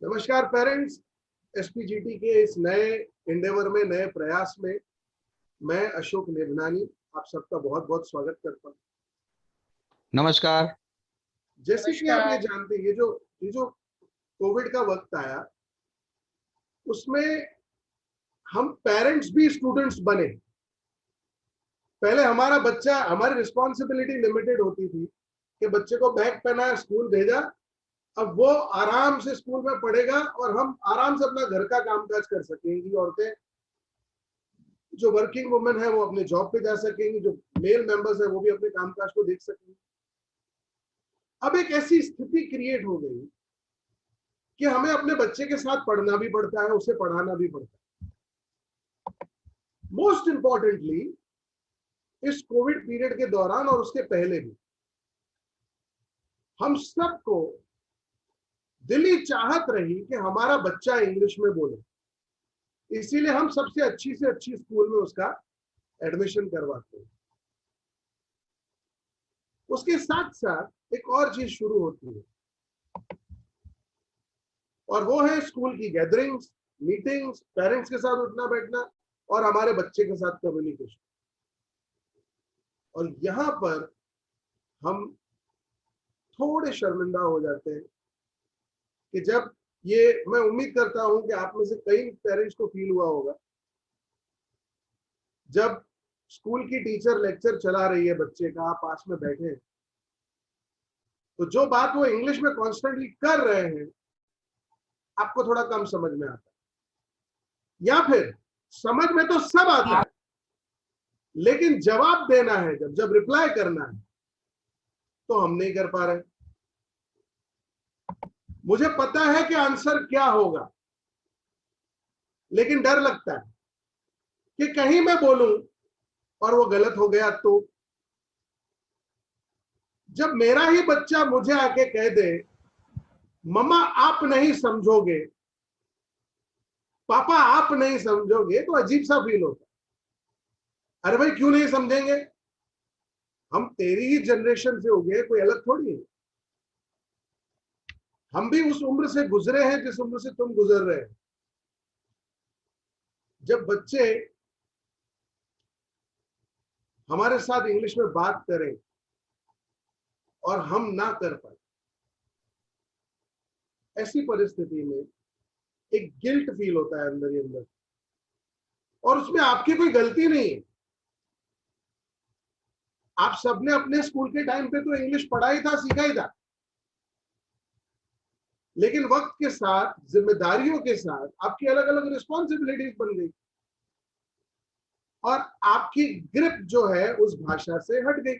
नमस्कार पेरेंट्स। एसपीजीटी के इस नए इंडेवर में, नए प्रयास में मैं अशोक नेभनानी आप सबका बहुत बहुत स्वागत करता हूँ। नमस्कार। जैसे कि आप ये जानते हैं, ये जो कोविड का वक्त आया उसमें हम पेरेंट्स भी स्टूडेंट्स बने। पहले हमारी रिस्पॉन्सिबिलिटी लिमिटेड होती थी कि बच्चे को बैग पहनाया, स्कूल भेजा, अब वो आराम से स्कूल में पढ़ेगा और हम आराम से अपना घर का कामकाज कर सकेंगी। औरतें जो वर्किंग वुमेन है वो अपने जॉब पे जा सकेंगी, जो मेल मेंबर्स है वो भी अपने कामकाज को देख सकेंगे। अब एक ऐसी स्थिति क्रिएट हो गई कि हमें अपने बच्चे के साथ पढ़ना भी पड़ता है, उसे पढ़ाना भी पड़ता है। मोस्ट इंपॉर्टेंटली इस कोविड पीरियड के दौरान और उसके पहले भी हम सबको दिली चाहत रही कि हमारा बच्चा इंग्लिश में बोले, इसीलिए हम सबसे अच्छी से अच्छी स्कूल में उसका एडमिशन करवाते हैं। उसके साथ साथ एक और चीज शुरू होती है और वो है स्कूल की गैदरिंग्स, मीटिंग्स, पेरेंट्स के साथ उठना बैठना और हमारे बच्चे के साथ कम्युनिकेशन। और यहां पर हम थोड़े शर्मिंदा हो जाते हैं कि जब ये, मैं उम्मीद करता हूं कि आप में से कई पेरेंट्स को फील हुआ होगा, जब स्कूल की टीचर लेक्चर चला रही है बच्चे का, आप पास में बैठे हैं, तो जो बात वो इंग्लिश में कॉन्स्टेंटली कर रहे हैं आपको थोड़ा कम समझ में आता है, या फिर समझ में तो सब आता है लेकिन जवाब देना है, जब रिप्लाई करना है तो हम नहीं कर पा रहे। मुझे पता है कि आंसर क्या होगा लेकिन डर लगता है कि कहीं मैं बोलूं और वो गलत हो गया तो। जब मेरा ही बच्चा मुझे आके कह दे मम्मा आप नहीं समझोगे, पापा आप नहीं समझोगे, तो अजीब सा फील होता है। अरे भाई क्यों नहीं समझेंगे, हम तेरी ही जनरेशन से हो गए, कोई अलग थोड़ी है। हम भी उस उम्र से गुजरे हैं जिस उम्र से तुम गुजर रहे हैं। जब बच्चे हमारे साथ इंग्लिश में बात करें और हम ना कर पाए, ऐसी परिस्थिति में एक गिल्ट फील होता है अंदर ही अंदर, और उसमें आपकी कोई गलती नहीं है। आप सबने अपने स्कूल के टाइम पे तो इंग्लिश पढ़ा ही था, सीखा ही था, लेकिन वक्त के साथ, जिम्मेदारियों के साथ आपकी अलग अलग रिस्पॉन्सिबिलिटीज बन गई और आपकी ग्रिप जो है उस भाषा से हट गई।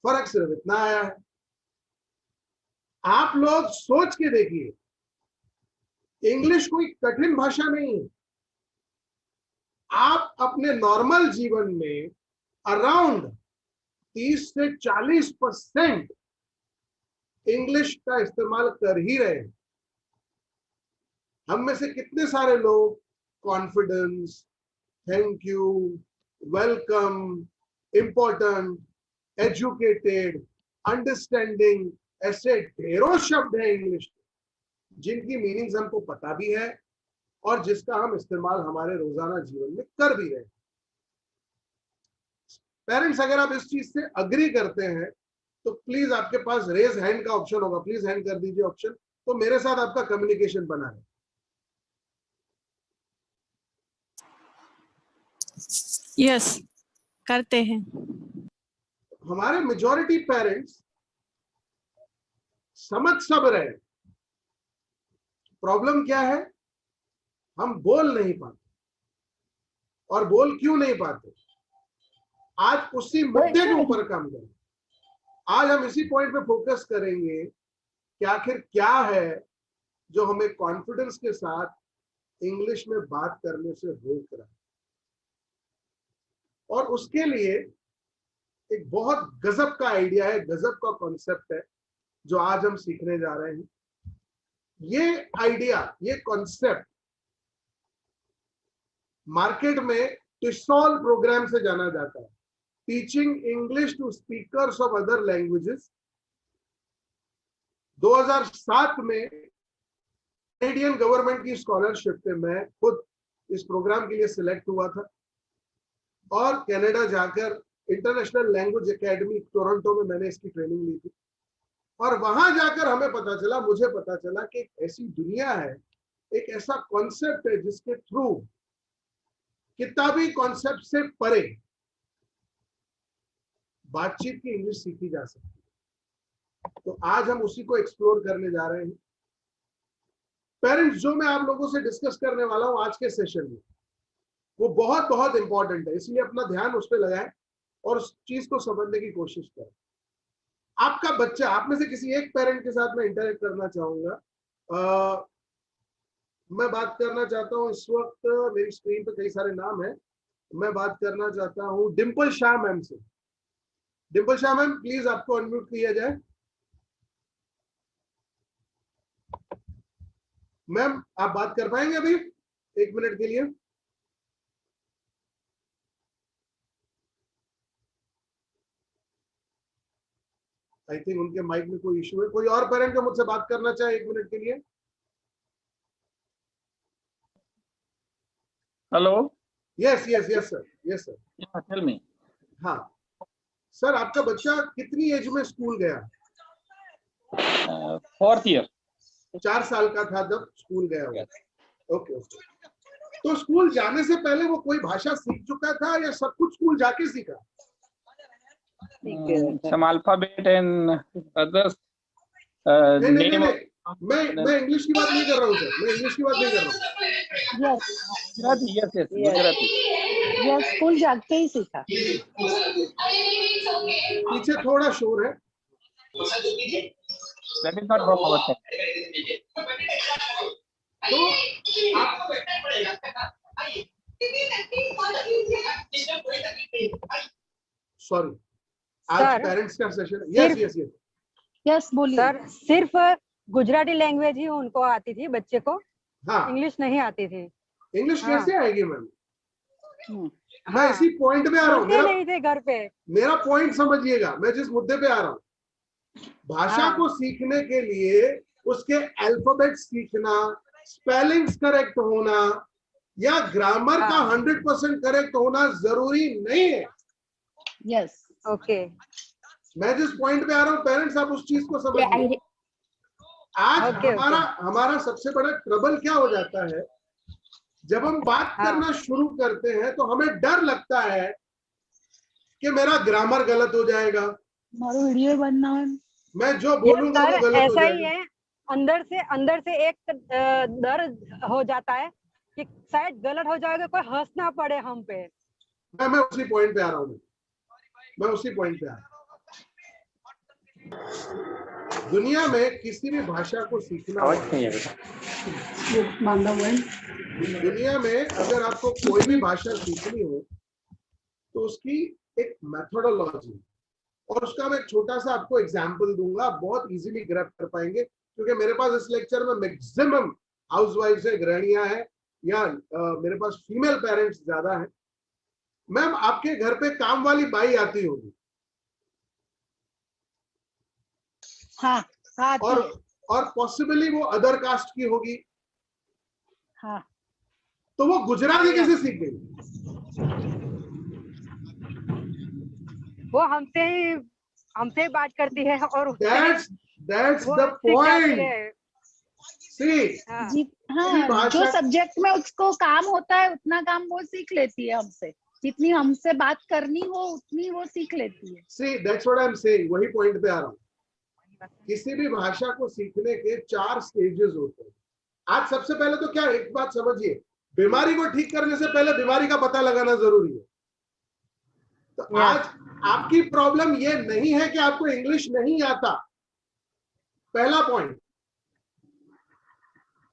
फर्क सिर्फ इतना आया है, आप लोग सोच के देखिए, इंग्लिश कोई कठिन भाषा नहीं है। आप अपने नॉर्मल जीवन में अराउंड 30 से 40% इंग्लिश का इस्तेमाल कर ही रहे हैं। हम में से कितने सारे लोग confidence, thank you, welcome, important, educated, understanding, ऐसे ढेरों शब्द हैं इंग्लिश जिनकी मीनिंग्स हमको पता भी है और जिसका हम इस्तेमाल हमारे रोजाना जीवन में कर भी रहे हैं। पेरेंट्स, अगर आप इस चीज से अग्री करते हैं तो प्लीज आपके पास रेज हैंड का ऑप्शन होगा, प्लीज हैंड कर दीजिए ऑप्शन, तो मेरे साथ आपका कम्युनिकेशन बना है। यस, करते हैं। हमारे मेजॉरिटी पेरेंट्स समझ सब रहे, प्रॉब्लम क्या है, हम बोल नहीं पाते। और बोल क्यों नहीं पाते, आज उसी मुद्दे के ऊपर काम करें। आज हम इसी पॉइंट पे फोकस करेंगे कि आखिर क्या है जो हमें कॉन्फिडेंस के साथ इंग्लिश में बात करने से रोक रहा है। और उसके लिए एक बहुत गजब का आइडिया है, गजब का कॉन्सेप्ट है जो आज हम सीखने जा रहे हैं। ये आइडिया, ये कॉन्सेप्ट मार्केट में टिसॉल प्रोग्राम से जाना जाता है, teaching English to speakers of other languages. 2007 में कैनेडियन गवर्नमेंट की स्कॉलरशिप पे मैं खुद इस प्रोग्राम के लिए सिलेक्ट हुआ था और कनाडा जाकर इंटरनेशनल लैंग्वेज एकेडमी टोरंटो में मैंने इसकी ट्रेनिंग ली थी। और वहां जाकर हमें पता चला, मुझे पता चला कि एक ऐसी दुनिया है, एक ऐसा कॉन्सेप्ट है जिसके थ्रू किताबी कॉन्सेप्ट से परे बातचीत की इंग्लिश सीखी जा सकती है। तो आज हम उसी को एक्सप्लोर करने जा रहे हैं। पेरेंट्स, जो मैं आप लोगों से डिस्कस करने वाला हूं आज के सेशन में, वो बहुत बहुत इंपॉर्टेंट है, इसलिए अपना ध्यान उस पर लगाएं और उस चीज को समझने की कोशिश करें। आपका बच्चा, आप में से किसी एक पेरेंट के साथ मैं इंटरेक्ट करना चाहूंगा। मैं बात करना चाहता हूं, इस वक्त मेरी स्क्रीन पे कई सारे नाम हैं। मैं बात करना चाहता हूं डिंपल शाह मैम से। डिंपल शाह मैम, प्लीज आपको अनम्यूट किया जाए। मैम, आप बात कर पाएंगे अभी 1 मिनट के लिए? आई थिंक उनके माइक में कोई इशू है। कोई और पेरेंट जो मुझसे बात करना चाहे 1 मिनट के लिए? Hello. Yes yes yes sir, yes sir. Tell me. हाँ सर, आपका बच्चा कितनी एज में स्कूल गया? 4th year. 4 साल का था जब स्कूल गया होगा। Okay okay. तो स्कूल जाने से पहले वो कोई भाषा सीख चुका था या सब कुछ स्कूल जाके सीखा? Some alphabet and others नहीं, name of मैं इंग्लिश की बात नहीं कर रहा हूँ सर, मैं इंग्लिश की बात नहीं कर रहा हूँ। Gujarati. Yes Gujarati. Yes, school जाके ही सीखा। पीछे थोड़ा शोर है। That is not from our side. तो सॉरी, आज सर, पेरेंट्स का session. Yes yes yes yes बोलिए सर। सिर्फ गुजराती लैंग्वेज ही उनको आती थी, बच्चे को हाँ, इंग्लिश नहीं आती थी। इंग्लिश हाँ। कैसे आएगी मैम? मैं हाँ। इसी पॉइंट पे आ रहा हूँ। बोलते नहीं थे घर पे। मेरा पॉइंट समझिएगा, मैं जिस मुद्दे पे आ रहा हूँ, भाषा हाँ। को सीखने के लिए उसके अल्फाबेट सीखना, स्पेलिंग्स करेक्ट होना या ग्रामर का 100% करेक्ट होना जरूरी नहीं है। Yes, okay. मैं जिस पॉइंट पे आ रहा हूँ, पेरेंट्स आप उस चीज को समझिए। आज ओके, हमारा सबसे बड़ा ट्रबल क्या हो जाता है, जब हम बात करना शुरू करते हैं तो हमें डर लगता है कि मेरा ग्रामर गलत हो जाएगा, वीडियो बनना है, मैं जो बोलूंगा वो गलत हो ऐसा ही जाएगा। है। अंदर से एक डर हो जाता है कि शायद गलत हो जाएगा, कोई हंस ना पड़े हम पे। मैं उसी पॉइंट पे आ रहा हूँ। मैं उसी पॉइंट पे आ रहा हूँ। दुनिया में किसी भी भाषा को सीखना हो, दुनिया में अगर आपको कोई भी भाषा सीखनी हो तो उसकी एक मेथोडोलॉजी, और उसका मैं एक छोटा सा आपको एग्जांपल दूंगा, आप बहुत इजीली ग्रैब कर पाएंगे, क्योंकि मेरे पास इस लेक्चर में मैक्सिमम हाउसवाइफ्स है, गृहिणियां हैं, या मेरे पास फीमेल पेरेंट्स ज्यादा हैं। मैम, आपके घर पे काम वाली बाई आती होगी। हाँ, और पॉसिबली वो अदर कास्ट की होगी। हाँ, तो वो गुजराती कैसे सीख गई? वो हमसे बात करती है और That's वो the सीख जाती point. है। See, हाँ। जी, हाँ, जो सब्जेक्ट में उसको काम होता है उतना काम वो सीख लेती है हमसे। जितनी हमसे बात करनी हो उतनी वो सीख लेती है। see, that's what I'm saying. वही पॉइंट पे आ रहा हूँ। किसी भी भाषा को सीखने के 4 स्टेजेस होते हैं। आज सबसे पहले तो क्या, एक बात समझिए, बीमारी को ठीक करने से पहले बीमारी का पता लगाना जरूरी है। तो आज आपकी प्रॉब्लम ये नहीं है कि आपको इंग्लिश नहीं आता। पहला पॉइंट,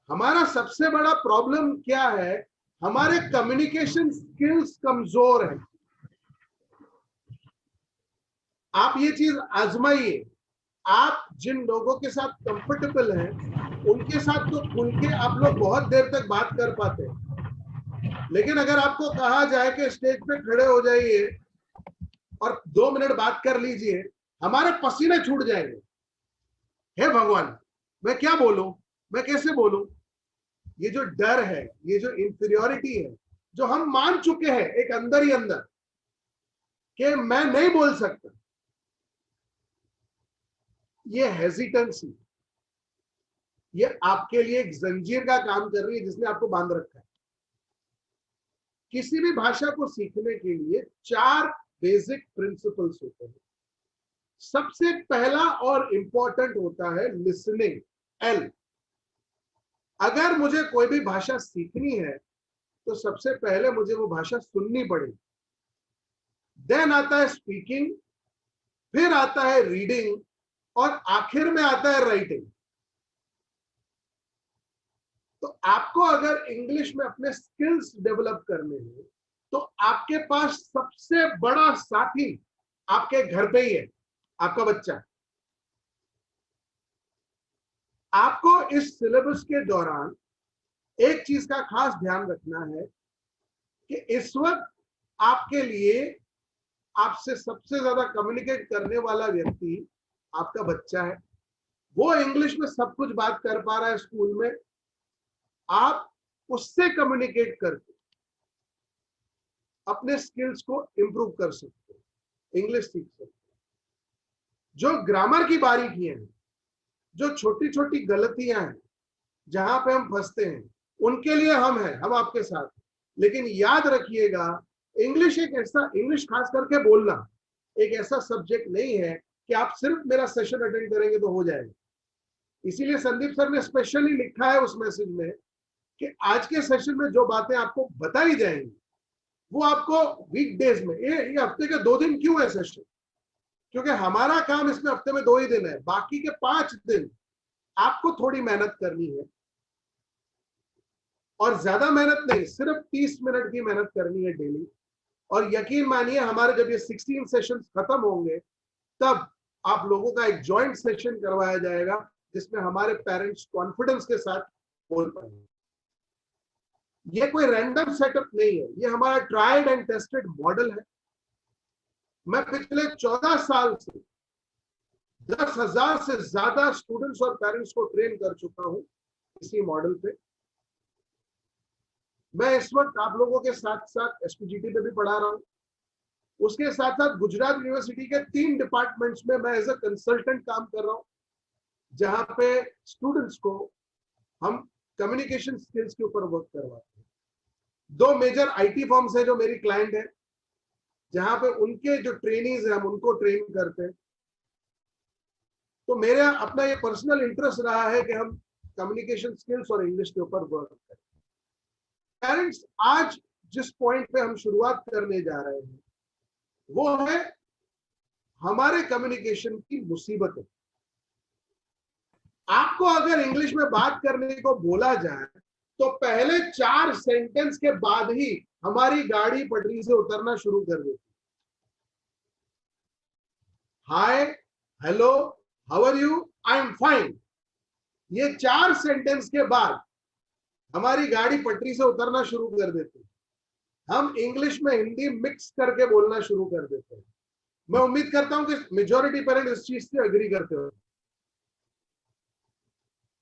हमारा सबसे बड़ा प्रॉब्लम क्या है, हमारे कम्युनिकेशन स्किल्स कमजोर हैं। आप ये चीज आजमाइए, आप जिन लोगों के साथ कंफर्टेबल हैं उनके साथ तो खुल के आप लोग बहुत देर तक बात कर पाते हैं, लेकिन अगर आपको कहा जाए कि स्टेज पे खड़े हो जाइए और 2 मिनट बात कर लीजिए, हमारे पसीने छूट जाएंगे। हे भगवान, मैं क्या बोलूं, मैं कैसे बोलूं? ये जो डर है, ये जो इंफीरियोरिटी है, जो हम मान चुके हैं एक अंदर ही अंदर कि मैं नहीं बोल सकता, ये हेजिटेंसी, ये आपके लिए एक जंजीर का काम कर रही है जिसने आपको बांध रखा है। किसी भी भाषा को सीखने के लिए 4 बेसिक प्रिंसिपल्स होते हैं। सबसे पहला और इंपॉर्टेंट होता है लिसनिंग, L। अगर मुझे कोई भी भाषा सीखनी है तो सबसे पहले मुझे वो भाषा सुननी पड़ेगी, देन आता है स्पीकिंग, फिर आता है रीडिंग और आखिर में आता है राइटिंग। तो आपको अगर इंग्लिश में अपने स्किल्स डेवलप करने हैं तो आपके पास सबसे बड़ा साथी आपके घर पे ही है, आपका बच्चा। आपको इस सिलेबस के दौरान एक चीज का खास ध्यान रखना है कि इस वक्त आपके लिए आपसे सबसे ज्यादा कम्युनिकेट करने वाला व्यक्ति आपका बच्चा है। वो इंग्लिश में सब कुछ बात कर पा रहा है स्कूल में, आप उससे कम्युनिकेट करके अपने स्किल्स को इंप्रूव कर सकते हो, इंग्लिश सीख सकते हो। जो ग्रामर की बारीकियां हैं, जो छोटी छोटी गलतियां हैं, जहां पे हम फंसते हैं, उनके लिए हम हैं, हम आपके साथ। लेकिन याद रखिएगा, इंग्लिश एक ऐसा, इंग्लिश खास करके बोलना एक ऐसा सब्जेक्ट नहीं है कि आप सिर्फ मेरा सेशन अटेंड करेंगे तो हो जाएगा। इसीलिए संदीप सर ने स्पेशली लिखा है उस मैसेज में कि आज के सेशन में जो बातें आपको बताई जाएंगी वो आपको वीकडेज में, ये हफ्ते के 2 दिन क्यों है सेशन, क्योंकि हमारा काम इसमें हफ्ते में 2 ही दिन है, बाकी के 5 दिन आपको थोड़ी मेहनत करनी है। और ज्यादा मेहनत नहीं, सिर्फ 30 मिनट की मेहनत करनी है डेली। और यकीन मानिए, हमारे जब ये 16 सेशंस खत्म होंगे तब आप लोगों का एक जॉइंट सेशन करवाया जाएगा जिसमें हमारे पेरेंट्स कॉन्फिडेंस के साथ बोल पाएंगे। ये कोई रैंडम सेटअप नहीं है, ये हमारा ट्राइड एंड टेस्टेड मॉडल है। मैं पिछले 14 साल से 10,000 से ज्यादा स्टूडेंट्स और पेरेंट्स को ट्रेन कर चुका हूं इसी मॉडल पे। मैं इस वक्त आप लोगों के साथ साथ एसपीजीटी पे भी पढ़ा रहा हूं, उसके साथ साथ गुजरात यूनिवर्सिटी के 3 डिपार्टमेंट्स में मैं एज ए कंसल्टेंट काम कर रहा हूं, जहां पे स्टूडेंट्स को हम कम्युनिकेशन स्किल्स के ऊपर वर्क करवाते हैं। 2 मेजर आईटी फर्म्स है जो मेरी क्लाइंट है, जहां पे उनके जो ट्रेनीज हैं हम उनको ट्रेन करते हैं। तो मेरा अपना ये पर्सनल इंटरेस्ट रहा है कि हम कम्युनिकेशन स्किल्स और इंग्लिश के ऊपर वर्क करें। पेरेंट्स, आज जिस पॉइंट पे हम शुरुआत करने जा रहे हैं वो है हमारे कम्युनिकेशन की मुसीबतें। आपको अगर इंग्लिश में बात करने को बोला जाए तो पहले 4 सेंटेंस के बाद ही हमारी गाड़ी पटरी से उतरना शुरू कर देती। Hi, hello, how are you, I am fine, ये 4 सेंटेंस के बाद हमारी गाड़ी पटरी से उतरना शुरू कर देती। हम इंग्लिश में हिंदी मिक्स करके बोलना शुरू कर देते हैं। मैं उम्मीद करता हूं कि मेजॉरिटी पेरेंट इस चीज से एग्री करते हो।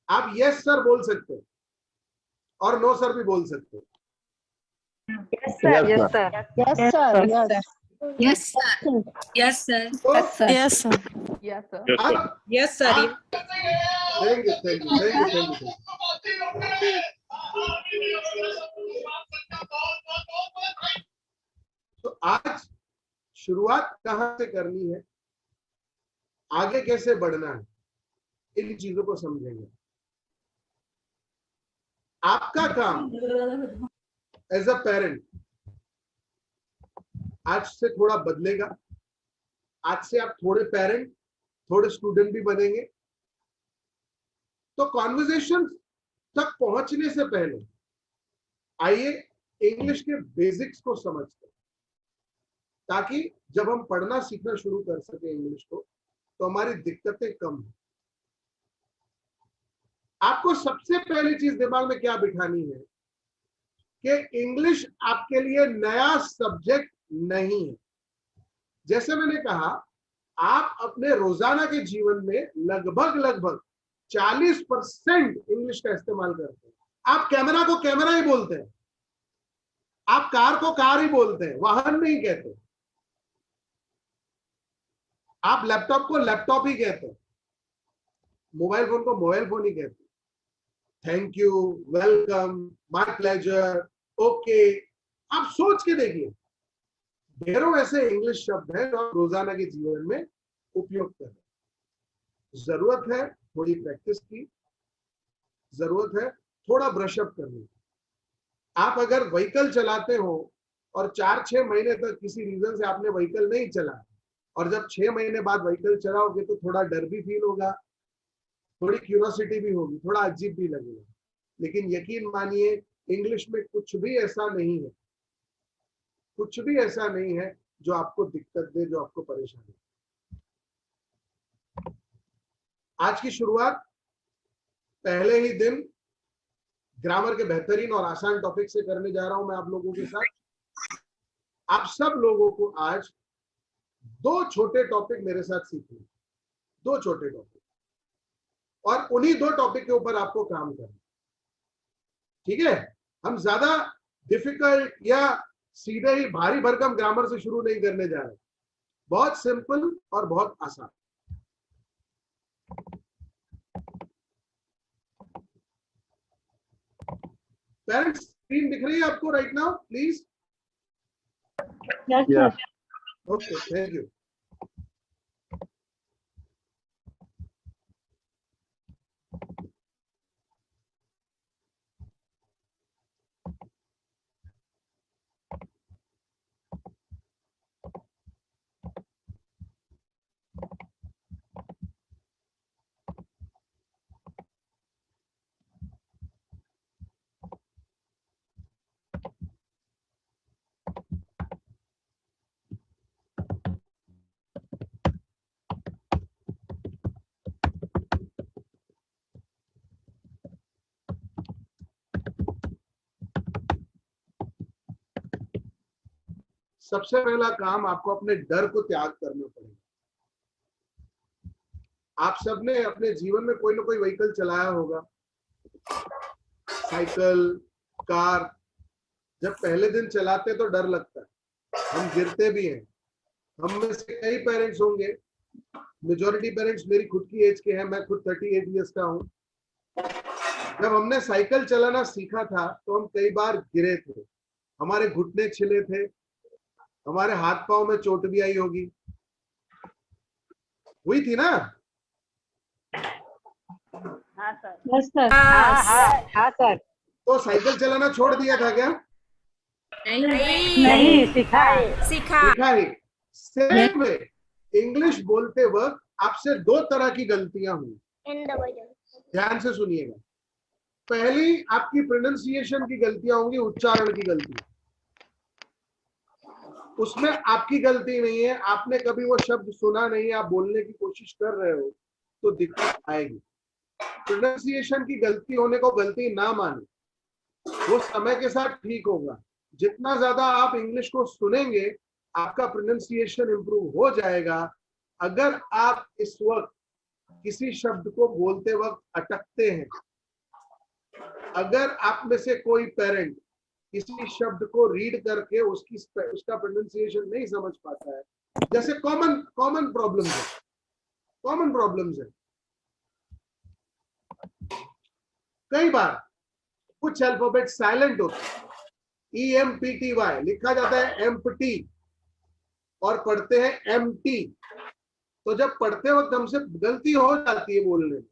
आप यस सर बोल सकते हो और नो सर भी बोल सकते हो। Yes sir, yes sir, yes sir, yes Yes, sir. Yes, sir. तो Yes, sir. आप Yes, sir. Thank you, thank you, thank you, thank you. तो आज शुरुआत कहां से करनी है, आगे कैसे बढ़ना है, इन चीजों को समझेंगे। आपका काम एज अ पेरेंट आज से थोड़ा बदलेगा। आज से आप थोड़े पेरेंट, थोड़े स्टूडेंट भी बनेंगे। तो कॉन्वर्सेशन तक पहुंचने से पहले आइए इंग्लिश के बेसिक्स को समझते हैं, ताकि जब हम पढ़ना सीखना शुरू कर सके इंग्लिश को तो हमारी दिक्कतें कम हो। आपको सबसे पहली चीज दिमाग में क्या बिठानी है कि इंग्लिश आपके लिए नया सब्जेक्ट नहीं है। जैसे मैंने कहा, आप अपने रोजाना के जीवन में लगभग 40% इंग्लिश का इस्तेमाल करते हैं। आप कैमरा को कैमरा ही बोलते हैं, आप कार को कार ही बोलते हैं, वाहन नहीं कहते। आप लैपटॉप को लैपटॉप ही कहते हैं, मोबाइल फोन को मोबाइल फोन ही कहते हैं। Thank you, welcome, my pleasure, okay. आप सोच के देखिए, ढेरों ऐसे इंग्लिश शब्द हैं जो आप रोजाना के जीवन में उपयोग कर रहे हैं। जरूरत है थोड़ी प्रैक्टिस की, जरूरत है थोड़ा ब्रशअप करने की। आप अगर व्हीकल चलाते हो और 4-6 महीने तक किसी रीजन से आपने व्हीकल नहीं चला, और जब 6 महीने बाद व्हीकल चलाओगे तो थोड़ा डर भी फील होगा, थोड़ी क्यूरियोसिटी भी होगी, थोड़ा अजीब भी लगेगा। लेकिन यकीन मानिए, इंग्लिश में कुछ भी ऐसा नहीं है, कुछ भी ऐसा नहीं है जो आपको दिक्कत दे, जो आपको परेशानी दे। आज की शुरुआत पहले ही दिन ग्रामर के बेहतरीन और आसान टॉपिक से करने जा रहा हूं मैं आप लोगों के साथ। आप सब लोगों को आज 2 छोटे टॉपिक मेरे साथ सीखने, 2 छोटे टॉपिक, और उन्हीं 2 टॉपिक के ऊपर आपको काम करना, ठीक है। हम ज्यादा डिफिकल्ट या सीधे ही भारी भरकम ग्रामर से शुरू नहीं करने जा रहे, बहुत सिंपल और बहुत आसान। पेरेंट्स, स्क्रीन दिख रही है आपको right now please? Yes sir. Okay, thank you. सबसे पहला काम, आपको अपने डर को त्याग करना पड़ेगा। आप सबने अपने जीवन में कोई ना कोई व्हीकल चलाया होगा, साइकिल, कार। जब पहले दिन चलाते तो डर लगता है, हम गिरते भी हैं। हम में से कई पेरेंट्स होंगे, मेजॉरिटी पेरेंट्स मेरी खुद की एज के हैं, मैं खुद 38 इयर्स का हूं। जब हमने साइकिल चलाना सीखा था तो हम कई बार गिरे थे, हमारे घुटने छिले थे, हमारे हाथ पांव में चोट भी आई होगी, हुई थी ना? हाँ सर। Yes sir. हाँ हाँ हाँ सर। तो साइकिल चलाना छोड़ दिया था क्या? नहीं, सीखा सीखा ही। सेम वे इंग्लिश बोलते वक्त आपसे 2 तरह की गलतियां हुई, ध्यान से सुनिएगा। पहली आपकी प्रोनाउंसिएशन की गलतियां होंगी, उच्चारण की गलती। उसमें आपकी गलती नहीं है, आपने कभी वो शब्द सुना नहीं, आप बोलने की कोशिश कर रहे हो तो दिक्कत आएगी। प्रोनाउंसिएशन की गलती होने को गलती ना माने, वो समय के साथ ठीक होगा। जितना ज्यादा आप इंग्लिश को सुनेंगे, आपका प्रोनाउंसिएशन इंप्रूव हो जाएगा। अगर आप इस वक्त किसी शब्द को बोलते वक्त अटकते हैं, अगर आप में से कोई पेरेंट किसी शब्द को रीड करके उसका प्रोनाउंसिएशन नहीं समझ पाता है, जैसे कॉमन प्रॉब्लम्स है। कई बार कुछ अल्फाबेट साइलेंट होते हैं, EMPTY लिखा जाता है एम्प्टी, और पढ़ते हैं एम्प्टी। तो जब पढ़ते वक्त हमसे गलती हो जाती है बोलने में,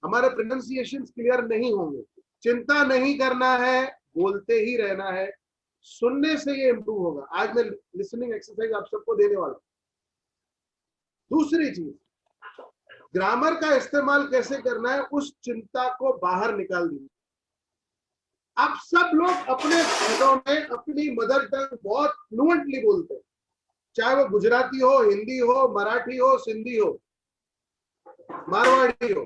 हमारे प्रोनाउंसिएशन क्लियर नहीं होंगे। चिंता नहीं करना है, बोलते ही रहना है, सुनने से ये इंप्रूव होगा। आज मैं लिसनिंग एक्सरसाइज आप सबको देने वाला हूं। दूसरी चीज, ग्रामर का इस्तेमाल कैसे करना है, उस चिंता को बाहर निकाल दीजिए। आप सब लोग अपने घरों में अपनी मदर टंग बहुत फ्लुएंटली बोलते हैं, चाहे वो गुजराती हो, हिंदी हो, मराठी हो, सिंधी हो, मारवाड़ी हो,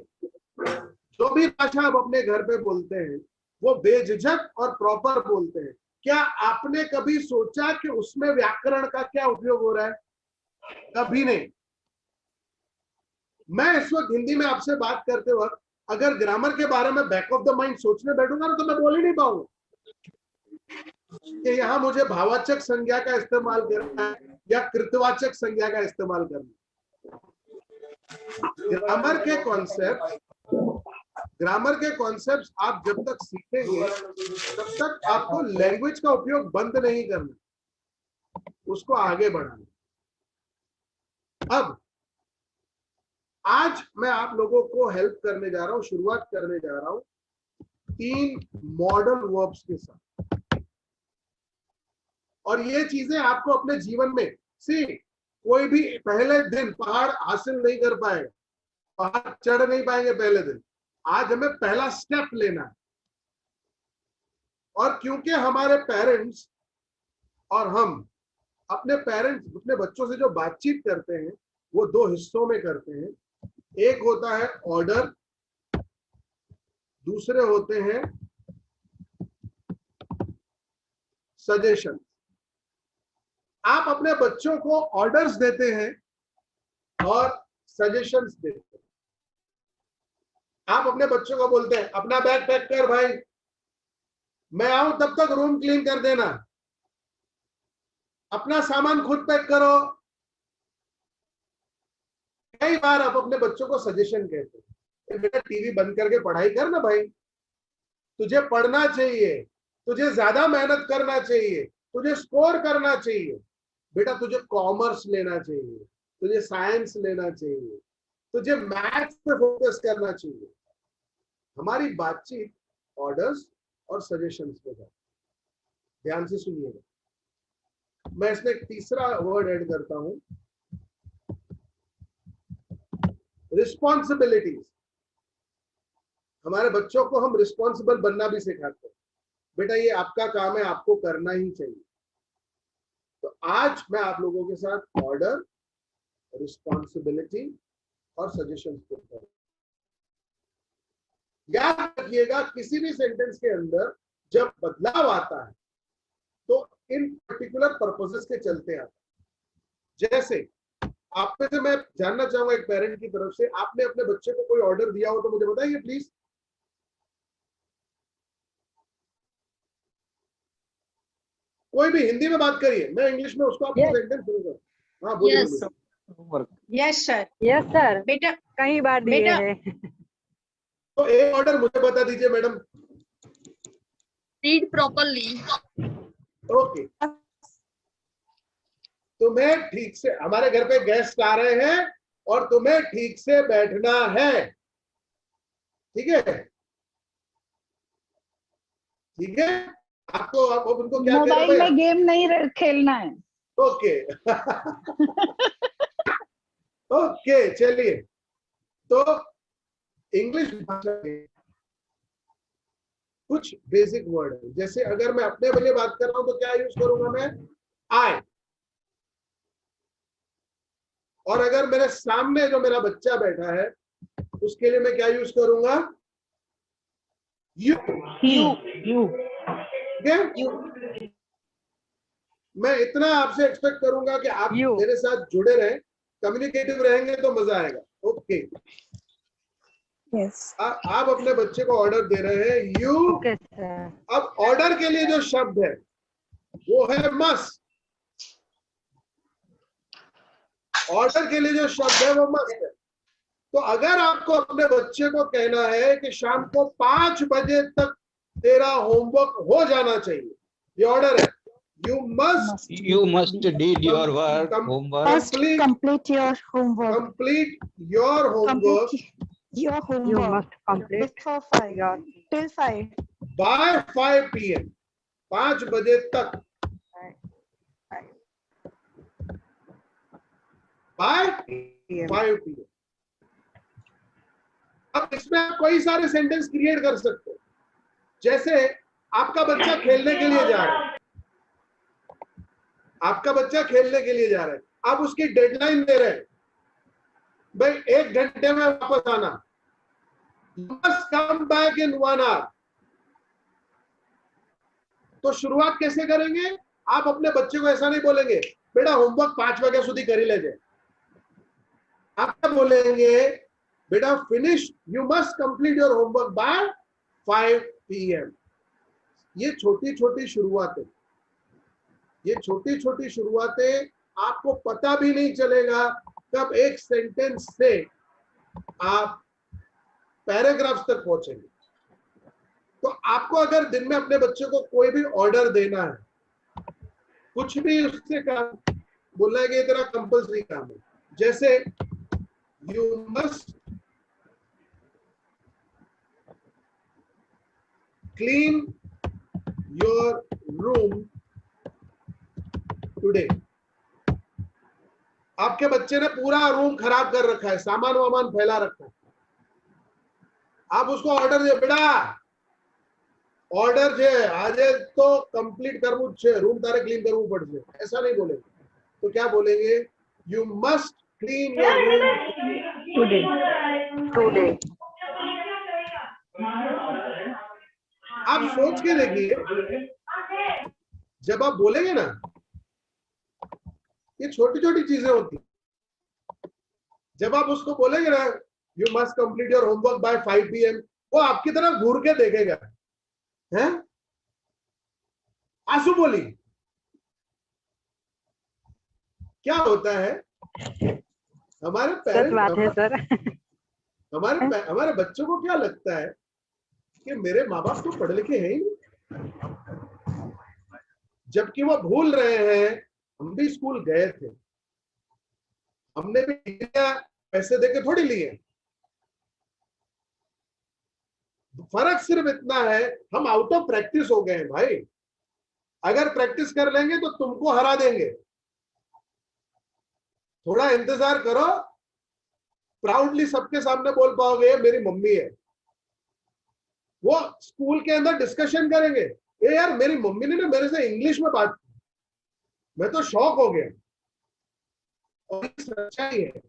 जो भी भाषा आप अपने घर पे बोलते हैं वो बेझिझक और प्रॉपर बोलते हैं। क्या आपने कभी सोचा कि उसमें व्याकरण का क्या उपयोग हो रहा है? कभी नहीं। मैं इस वक्त हिंदी में आपसे बात करते वक्त अगर ग्रामर के बारे में बैक ऑफ द माइंड सोचने बैठूंगा ना तो मैं बोल ही नहीं पाऊंगा कि यहाँ मुझे भाववाचक संज्ञा का इस्तेमाल करना है या कृतवाचक संज्ञा का इस्तेमाल करना है। ग्रामर के कॉन्सेप्ट्स आप जब तक सीखेंगे तब तक आपको लैंग्वेज का उपयोग बंद नहीं करना, उसको आगे बढ़ाना। अब आज मैं आप लोगों को हेल्प करने जा रहा हूं, शुरुआत करने जा रहा हूं 3 मॉडल वर्ब्स के साथ, और ये चीजें आपको अपने जीवन में कोई भी पहले दिन पहाड़ हासिल नहीं कर पाएगा, पहाड़ चढ़ नहीं पाएंगे पहले दिन। आज हमें पहला स्टेप लेना है, और क्योंकि हमारे पेरेंट्स और हम अपने बच्चों से जो बातचीत करते हैं वो 2 हिस्सों में करते हैं। एक होता है ऑर्डर, दूसरे होते हैं सजेशन। आप अपने बच्चों को ऑर्डर्स देते हैं और सजेशंस देते हैं। आप अपने बच्चों को बोलते हैं अपना बैग पैक कर भाई, मैं आऊं तब तक रूम क्लीन कर देना, अपना सामान खुद पैक करो। कई बार आप अपने बच्चों को सजेशन कहते हैं, बेटा टीवी बंद करके पढ़ाई कर ना भाई, तुझे पढ़ना चाहिए, तुझे ज्यादा मेहनत करना चाहिए, तुझे स्कोर करना चाहिए, बेटा तुझे कॉमर्स लेना चाहिए, तुझे साइंस लेना चाहिए, तुझे मैथ्स पे फोकस करना चाहिए। हमारी बातचीत ऑर्डर्स और सजेशंस पे जाती। ध्यान से सुनिएगा, मैं इसमें एक तीसरा वर्ड ऐड करता हूं, रिस्पॉन्सिबिलिटीज। हमारे बच्चों को हम रिस्पॉन्सिबल बनना भी सिखाते हैं, बेटा ये आपका काम है, आपको करना ही चाहिए। तो आज मैं आप लोगों के साथ ऑर्डर, रिस्पॉन्सिबिलिटी और सजेशंस पे करूं। याद रखिएगा, किसी भी सेंटेंस के अंदर जब बदलाव आता है तो इन पर्टिकुलर पर्पसेस के चलते आता है। जैसे आप में से मैं जानना चाहूंगा एक पेरेंट की तरफ से, आपने अपने बच्चे को कोई ऑर्डर दिया हो तो मुझे बताइए प्लीज। कोई भी हिंदी में बात करिए, मैं इंग्लिश में उसको आपको सेंटेंस शुरू करूं। हाँ बोलिए। Yes sir. यस सर, बेटा कई बार दिए बेटा हैं। तो एक ऑर्डर मुझे बता दीजिए मैडम। Read properly. ओके, तुम्हें ठीक से, हमारे घर पे गेस्ट आ रहे हैं और तुम्हें ठीक से बैठना है, ठीक है? ठीक है, आपको आप उनको क्या कहना है? मोबाइल में गेम नहीं खेलना है। ओके ओके, चलिए। तो इंग्लिश भाषा के कुछ बेसिक वर्ड है, जैसे अगर मैं अपने लिए बात कर रहा हूं तो क्या यूज करूंगा मैं? आई। और अगर मेरे सामने जो मेरा बच्चा बैठा है उसके लिए मैं क्या यूज करूंगा? यू। मैं इतना आपसे एक्सपेक्ट करूंगा कि आप मेरे साथ जुड़े रहें, कम्युनिकेटिव रहेंगे तो मजा आएगा। Okay, yes. आप अपने बच्चे को ऑर्डर दे रहे हैं यू। अब ऑर्डर के लिए जो शब्द है वो है मस्ट। ऑर्डर के लिए जो शब्द है वो मस्ट है। तो अगर आपको अपने बच्चे को कहना है कि शाम को 5 बजे तक तेरा होमवर्क हो जाना चाहिए, ये ऑर्डर है। You must did your work, homework. Complete your homework. Complete your homework. Your homework. You must complete Before 5. Till 5. By 5 PM. 5 बजे तक। By 5 PM. अब इसमें आप कई सारे सेंटेंस क्रिएट कर सकते हो। जैसे आपका बच्चा खेलने के लिए जा रहा है, आपका बच्चा खेलने के लिए जा रहा है, आप उसकी डेडलाइन दे रहे हैं, भाई 1 घंटे में वापस आना, must come back in 1 hour। तो शुरुआत कैसे करेंगे? आप अपने बच्चे को ऐसा नहीं बोलेंगे बेटा होमवर्क 5 वाग्या सुधी करी लेजे। आप क्या बोलेंगे? बेटा finish, you must complete your homework by 5 PM। ये छोटी छोटी शुरुआतें, ये छोटी छोटी शुरुआतें आपको पता भी नहीं चलेगा कब एक सेंटेंस से आप पैराग्राफ्स तक पहुंचेंगे। तो आपको अगर दिन में अपने बच्चे को कोई भी ऑर्डर देना है, कुछ भी उससे काम बोलना है कि ये तेरा कंपल्सरी काम है, जैसे you must clean your room today. आपके बच्चे ने पूरा रूम खराब कर रखा है, सामान वामान फैला रखा है, आप उसको ऑर्डर दे, बेटा ऑर्डर છે આજે તો कंप्लीट કરવું જ છે, रूम तारे क्लीन करવું પડશે, ऐसा नहीं बोलेंगे। तो क्या बोलेंगे? You must clean your room today. आप सोच के देखिए, जब आप बोलेंगे ना, ये छोटी छोटी चीजें होती, जब आप उसको बोलेंगे ना you must complete your homework by 5 PM, वो आपकी तरफ घूर के देखेगा, हैं? आंसू बोली। क्या होता है, हमारे पेरेंट्स, हमारे बच्चों को क्या लगता है कि मेरे माँ बाप तो पढ़े लिखे हैं ही नहीं, जबकि वो भूल रहे हैं हम भी स्कूल गए थे, हमने भी डिग्रियां पैसे देके थोड़ी लिए। फर्क सिर्फ इतना है, हम आउट ऑफ प्रैक्टिस हो गए हैं भाई। अगर प्रैक्टिस कर लेंगे तो तुमको हरा देंगे, थोड़ा इंतजार करो, प्राउडली सबके सामने बोल पाओगे मेरी मम्मी है। वो स्कूल के अंदर डिस्कशन करेंगे, ए यार मेरी मम्मी ने ना मेरे से इंग्लिश में बात की, मैं तो शॉक हो गया। और ये सच्चाई है,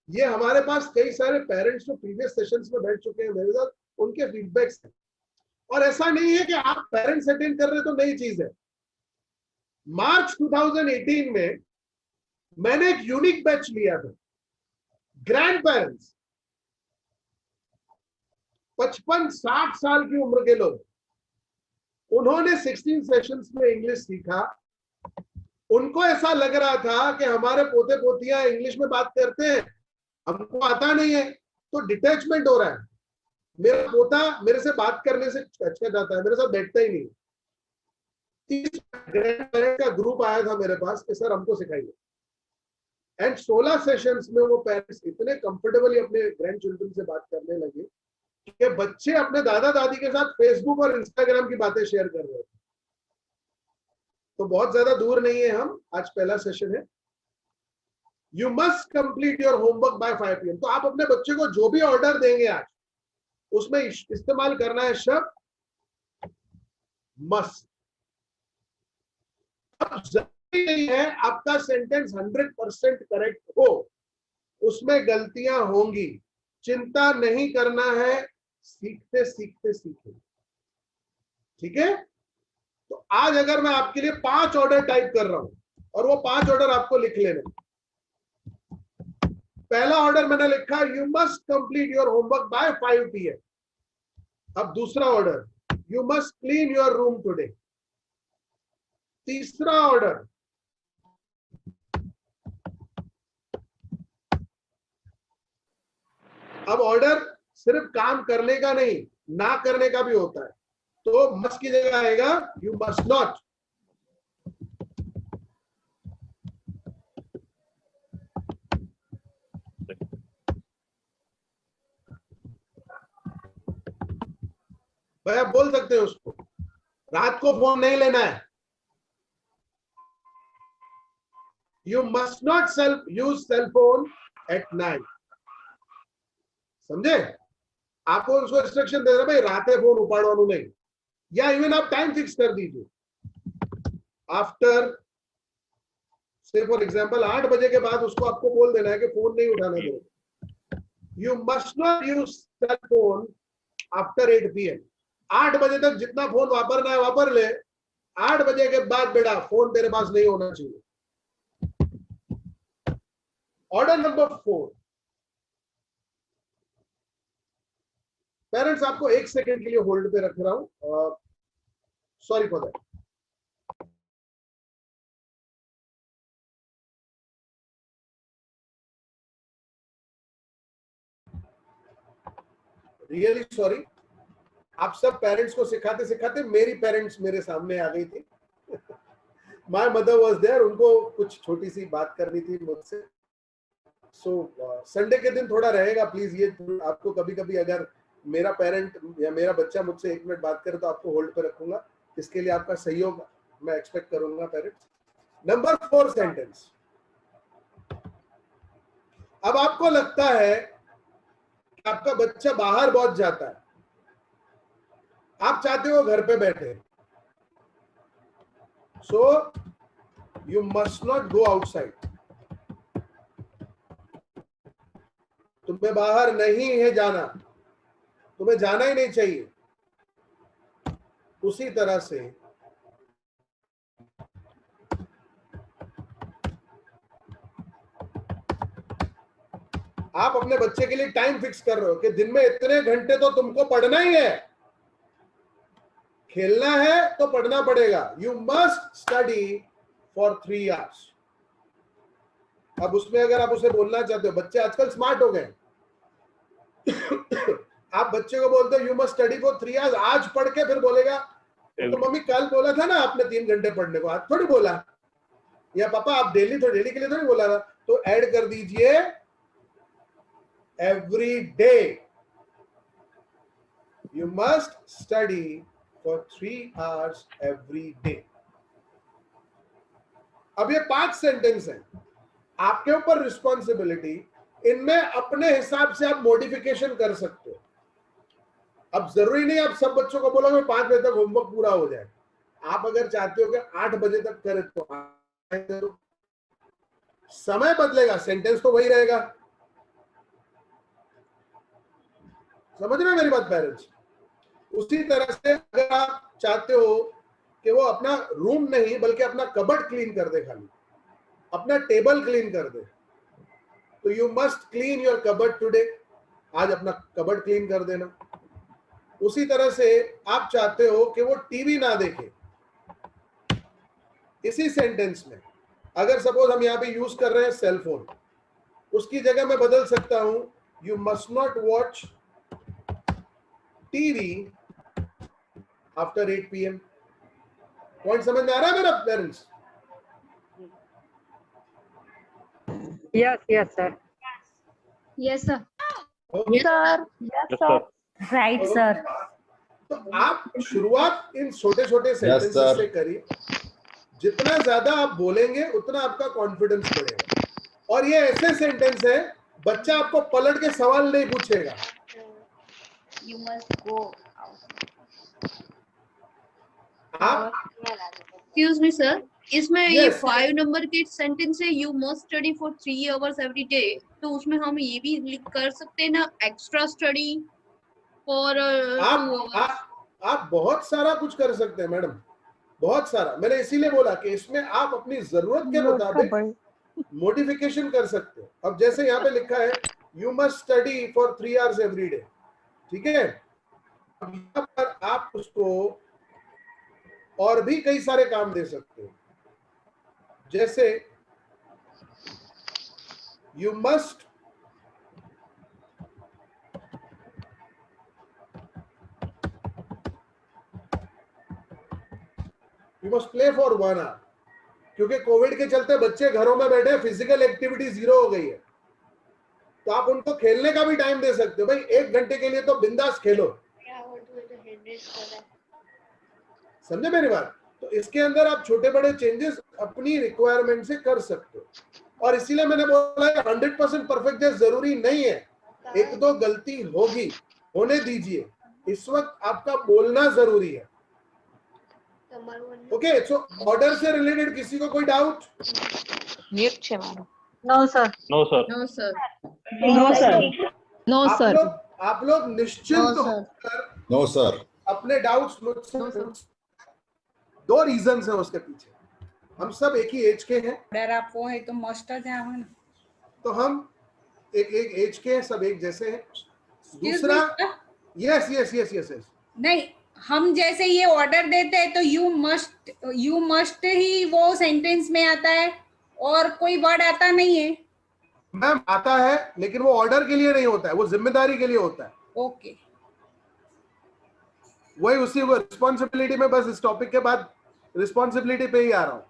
ये हमारे पास कई सारे पेरेंट्स जो प्रीवियस सेशंस में बैठ चुके हैं मेरे साथ, उनके फीडबैक्स हैं। और ऐसा नहीं है कि आप पेरेंट्स अटेंड कर रहे तो नई चीज है। मार्च 2018 में मैंने एक यूनिक बैच लिया था, ग्रैंड पेरेंट्स, 55-60 साल की उम्र के लोग, उन्होंने 16 सेशंस में इंग्लिश सीखा। उनको ऐसा लग रहा था कि हमारे पोते पोतियां इंग्लिश में बात करते हैं, हमको आता नहीं है, तो डिटैचमेंट हो रहा है। मेरा पोता मेरे से बात करने से कचकच जाता है, मेरे साथ बैठता ही नहीं। 30 ग्रैंड पेरेंट का ग्रुप आया था मेरे पास कि सर हमको सिखाइए, एंड 16 सेशंस में वो पेरेंट्स इतने कंफर्टेबली अपने ग्रैंड चिल्ड्रन से बात करने लगे कि बच्चे अपने दादा दादी के साथ फेसबुक और इंस्टाग्राम की बातें शेयर कर रहे थे। तो बहुत ज्यादा दूर नहीं है हम, आज पहला सेशन है। You must complete your homework by 5 PM। तो आप अपने बच्चे को जो भी ऑर्डर देंगे आज, उसमें इस्तेमाल करना है शब्द मस्ट। अब जरूरी नहीं है आपका सेंटेंस 100% करेक्ट हो, उसमें गलतियां होंगी, चिंता नहीं करना है, सीखते सीखते सीखें, ठीक है। तो आज अगर मैं आपके लिए 5 ऑर्डर टाइप कर रहा हूं और वो 5 ऑर्डर आपको लिख लेना। पहला ऑर्डर मैंने लिखा, you must complete your homework by 5 PM। अब दूसरा order, you must clean your room today. तीसरा ऑर्डर, अब ऑर्डर सिर्फ काम करने का नहीं, ना करने का भी होता है। तो मस्ट की जगह आएगा यू मस्ट नॉट। भाई आप बोल सकते हैं उसको, रात को फोन नहीं लेना है। You must not use cell phone at night. समझे? आपको उसको इंस्ट्रक्शन दे रहे भाई राते फोन उपाड़वानु नहीं, या इवन आप टाइम फिक्स कर दीजिए। आफ्टर से फॉर एग्जांपल 8 बजे के बाद उसको आपको बोल देना है कि फोन नहीं उठाना चाहिए। You must not use cell phone after 8 PM। 8 बजे तक जितना फोन वापरना है वापर ले, 8 बजे के बाद बेटा फोन तेरे पास नहीं होना चाहिए। ऑर्डर नंबर 4, पेरेंट्स आपको 1 सेकंड के लिए होल्ड पे रख रहा हूं, sorry for that. Really sorry. आप सब पेरेंट्स को सिखाते सिखाते मेरी पेरेंट्स मेरे सामने आ गई थी। माय मदर वाज देयर, उनको कुछ छोटी सी बात करनी थी मुझसे। सो संडे के दिन थोड़ा रहेगा प्लीज, ये आपको कभी कभी अगर मेरा पेरेंट या मेरा बच्चा मुझसे 1 मिनट बात करे तो आपको होल्ड पे रखूंगा, इसके लिए आपका सहयोग मैं एक्सपेक्ट करूंगा पेरेंट्स। Number 4 sentence. अब आपको लगता है कि आपका बच्चा बाहर बहुत जाता है, आप चाहते हो घर पे बैठे, so you must not go outside. तुम्हें बाहर नहीं है जाना, तुम्हें जाना ही नहीं चाहिए। उसी तरह से आप अपने बच्चे के लिए टाइम फिक्स कर रहे हो कि दिन में इतने घंटे तो तुमको पढ़ना ही है, खेलना है तो पढ़ना पड़ेगा। You must study for 3 hours. अब उसमें अगर आप उसे बोलना चाहते हो, बच्चे आजकल स्मार्ट हो गए, आप बच्चे को बोलते हो you must study for 3 hours, आज पढ़ के फिर बोलेगा तो मम्मी कल बोला था ना आपने 3 घंटे पढ़ने को, आज थोड़ी बोला, या पापा आप डेली के लिए थोड़ी बोला ना। तो ऐड कर दीजिए every day, you must study for 3 hours every day. अब ये 5 सेंटेंस हैं, आपके ऊपर रिस्पॉन्सिबिलिटी, इनमें अपने हिसाब से आप मॉडिफिकेशन कर सकते हो। अब जरूरी नहीं आप सब बच्चों को बोलोगे 5 बजे तक होमवर्क पूरा हो जाए। आप अगर चाहते हो कि 8 बजे तक करें तो समय बदलेगा, सेंटेंस तो वही रहेगा। समझ रहे हैं मेरी बात पेरेंट्स? उसी तरह से अगर आप चाहते हो कि वो अपना रूम नहीं बल्कि अपना कबर्ड क्लीन कर दे, खाली अपना टेबल क्लीन कर दे, तो you must clean your cupboard today, आज अपना कबर्ड क्लीन कर देना। उसी तरह से आप चाहते हो कि वो टीवी ना देखे, इसी सेंटेंस में अगर सपोज हम यहाँ पे यूज कर रहे हैं सेल फोन, उसकी जगह मैं बदल सकता हूं you must not watch TV after 8 PM। Point समझ में आ रहा है मेरा parents? Yes sir. Yes, sir. Sir. Yes, sir. Right, sir. तो आप शुरुआत इन छोटे छोटे सेंटेंसेस से करिए, जितना ज्यादा आप बोलेंगे उतना आपका कॉन्फिडेंस बढ़ेगा। और ये ऐसे सेंटेंस है बच्चा आपको पलट के सवाल नहीं पूछेगा। You must go out. आप Excuse me, sir. इसमें ये Yes. 5 नंबर के सेंटेंस है you must study for 3 hours every day, तो उसमें हम ये भी लिख कर सकते हैं ना एक्स्ट्रा स्टडी फॉर 2 आवर्स। आप बहुत सारा कुछ कर सकते हैं मैडम, बहुत सारा। मैंने इसीलिए बोला कि इसमें आप अपनी जरूरत के मुताबिक मॉडिफिकेशन कर सकते हो। अब जैसे यहाँ पे लिखा है you must study for 3 hours every day, ठीक है, अब यहाँ पर आप उसको और भी कई सारे काम दे सकते हो, जैसे you must play for 1 hour, क्योंकि कोविड के चलते बच्चे घरों में बैठे, फिजिकल एक्टिविटी 0 हो गई है, तो आप उनको खेलने का भी टाइम दे सकते हो। भाई 1 घंटे के लिए तो बिंदास खेलो, समझे मेरी बात? तो इसके अंदर आप छोटे बड़े चेंजेस अपनी रिक्वायरमेंट से कर सकते हो। और इसीलिए मैंने बोला 100% परफेक्ट जरूरी नहीं है, 1-2 गलती होगी, होने दीजिए। इस वक्त आपका बोलना जरूरी है। ओके, सो ऑर्डर से रिलेटेड किसी को कोई doubt? No sir. No sir. No sir. No, sir. No sir. आप लोग निश्चिंत No, sir. होकर No, sir. अपने डाउट्स मुझसे No, sir. 2 रीजन है उसके पीछे। हम सब एक ही एज के हैं, ऑर्डर आपको है तो मास्टर जाओ ना। तो हम एक एज के हैं, सब एक जैसे हैं। दूसरा yes yes yes yes yes नहीं, हम जैसे ये ऑर्डर देते हैं तो यू मस्ट ही वो सेंटेंस में आता है और कोई वर्ड आता नहीं है। मैम आता है, लेकिन वो ऑर्डर के लिए नहीं होता है, वो जिम्मेदारी के लिए होता है। ओके, वही उसी वो रिस्पॉन्सिबिलिटी में, बस इस टॉपिक के बाद रिस्पॉन्सिबिलिटी पे ही आ रहा हूं।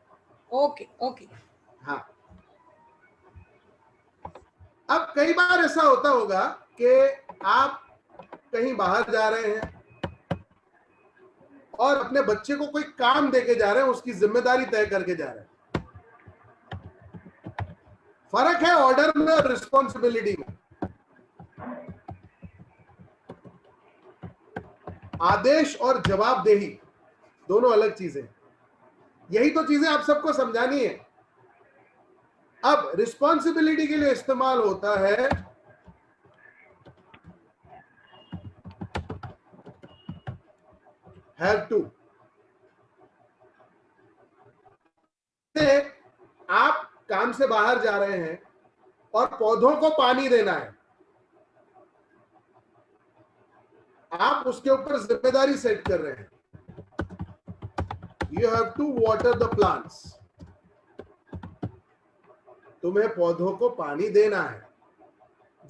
Okay, okay. हाँ, अब कई बार ऐसा होता होगा कि आप कहीं बाहर जा रहे हैं और अपने बच्चे को कोई काम देके जा रहे हैं, उसकी जिम्मेदारी तय करके जा रहे हैं। फर्क है ऑर्डर में और रिस्पॉन्सिबिलिटी में। आदेश और जवाबदेही दोनों अलग चीजें, यही तो चीजें आप सबको समझानी है। अब रिस्पॉन्सिबिलिटी के लिए इस्तेमाल होता है हैव टू। आप काम से बाहर जा रहे हैं और पौधों को पानी देना है, आप उसके ऊपर जिम्मेदारी सेट कर रहे हैं। You have to water the plants, तुम्हें पौधों को पानी देना है।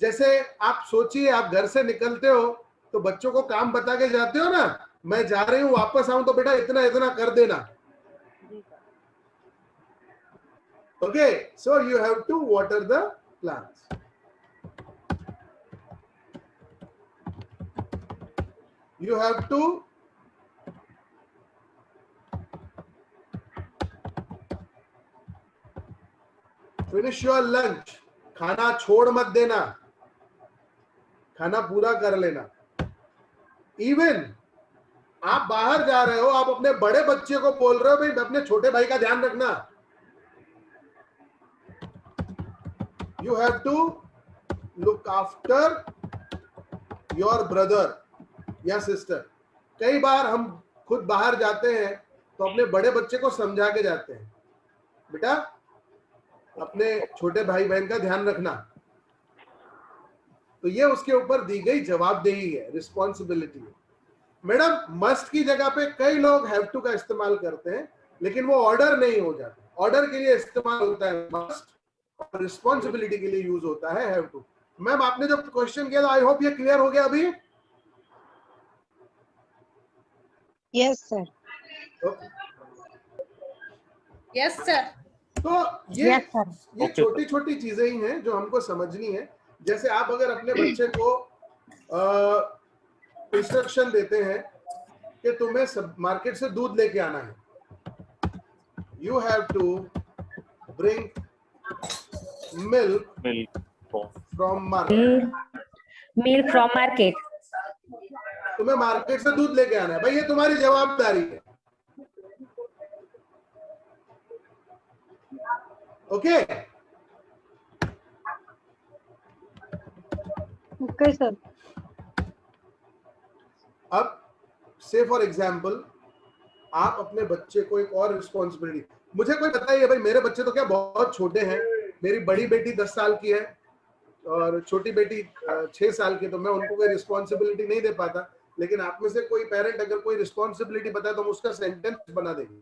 जैसे आप सोचिए, आप घर से निकलते हो तो बच्चों को काम बता के जाते हो ना, मैं जा रही हूं, वापस आऊं तो बेटा इतना इतना कर देना। Okay, so you have to water the plants. You have to finish your lunch. खाना छोड़ मत देना, खाना पूरा कर लेना। इवन आप बाहर जा रहे हो, आप अपने बड़े बच्चे को बोल रहे हो भाई अपने छोटे भाई का ध्यान रखना। You have to look after your brother या सिस्टर। कई बार हम खुद बाहर जाते हैं तो अपने बड़े बच्चे को समझा के जाते हैं, बेटा अपने छोटे भाई बहन का ध्यान रखना। तो ये उसके ऊपर दी गई जवाबदेही है, रिस्पॉन्सिबिलिटी है। मैडम, मस्ट की जगह पे कई लोग हैव टू का इस्तेमाल करते हैं, लेकिन वो ऑर्डर नहीं हो जाता। ऑर्डर के लिए इस्तेमाल होता है मस्ट, और रिस्पॉन्सिबिलिटी के लिए यूज होता है हैव टू। मैम, आपने जो क्वेश्चन किया था, आई होप ये क्लियर हो गया अभी। Yes sir. Yes sir. तो ये छोटी छोटी चीजें ही हैं जो हमको समझनी है। जैसे आप अगर अपने बच्चे को इंस्ट्रक्शन देते हैं कि तुम्हें मार्केट से दूध लेके आना है, you have to bring milk from market. Milk from market. तुम्हें मार्केट से दूध लेके आना है, भाई ये तुम्हारी जवाबदारी है। Okay okay sir. अब से फॉर एग्जाम्पल आप अपने बच्चे को एक और रिस्पॉन्सिबिलिटी, मुझे कोई बताइए भाई, मेरे बच्चे तो क्या बहुत छोटे हैं, मेरी बड़ी बेटी 10 साल की है और छोटी बेटी 6 साल की, तो मैं उनको कोई रिस्पॉन्सिबिलिटी नहीं दे पाता। लेकिन आप में से कोई पेरेंट अगर कोई रिस्पॉन्सिबिलिटी बताए तो हम उसका सेंटेंस बना देंगे।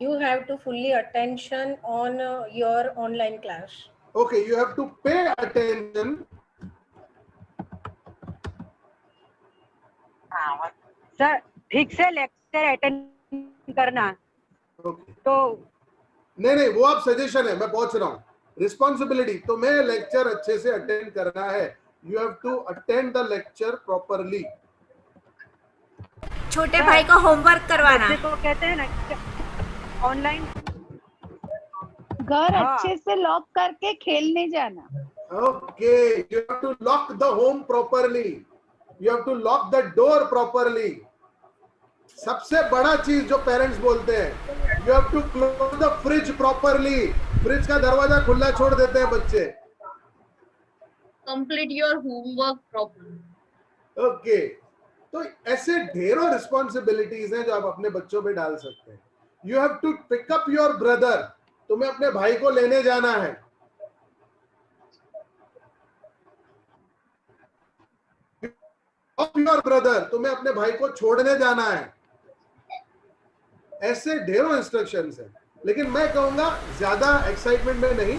You have to fully attention on your online class. Okay, you have to pay attention. Sir, ठीक से लेक्चर अटेंड करना। Okay. तो नहीं, वो आप सजेशन है, मैं पहुंच रहा हूँ। रिस्पॉन्सिबिलिटी, तो मैं लेक्चर अच्छे से अटेंड करना है। You have to attend the lecture properly. छोटे भाई को होमवर्क करवाना। तो कहते हैं ना ऑनलाइन घर अच्छे से लॉक करके खेलने जाना। Okay, you have to lock the home properly. You have to lock the door properly. सबसे बड़ा चीज जो पेरेंट्स बोलते हैं, you have to close the fridge properly. Fridge का दरवाजा खुला छोड़ देते हैं बच्चे। Complete your homework properly. Okay, तो ऐसे ढेरों रिस्पॉन्सिबिलिटीज हैं जो आप अपने बच्चों पे डाल सकते हैं। You have to pick up your brother. तुम्हें अपने भाई को लेने जाना है। ड्रॉप योर ब्रदर, तुम्हें अपने भाई को छोड़ने जाना है। ऐसे ढेरों इंस्ट्रक्शंस हैं, लेकिन मैं कहूंगा ज्यादा एक्साइटमेंट में नहीं,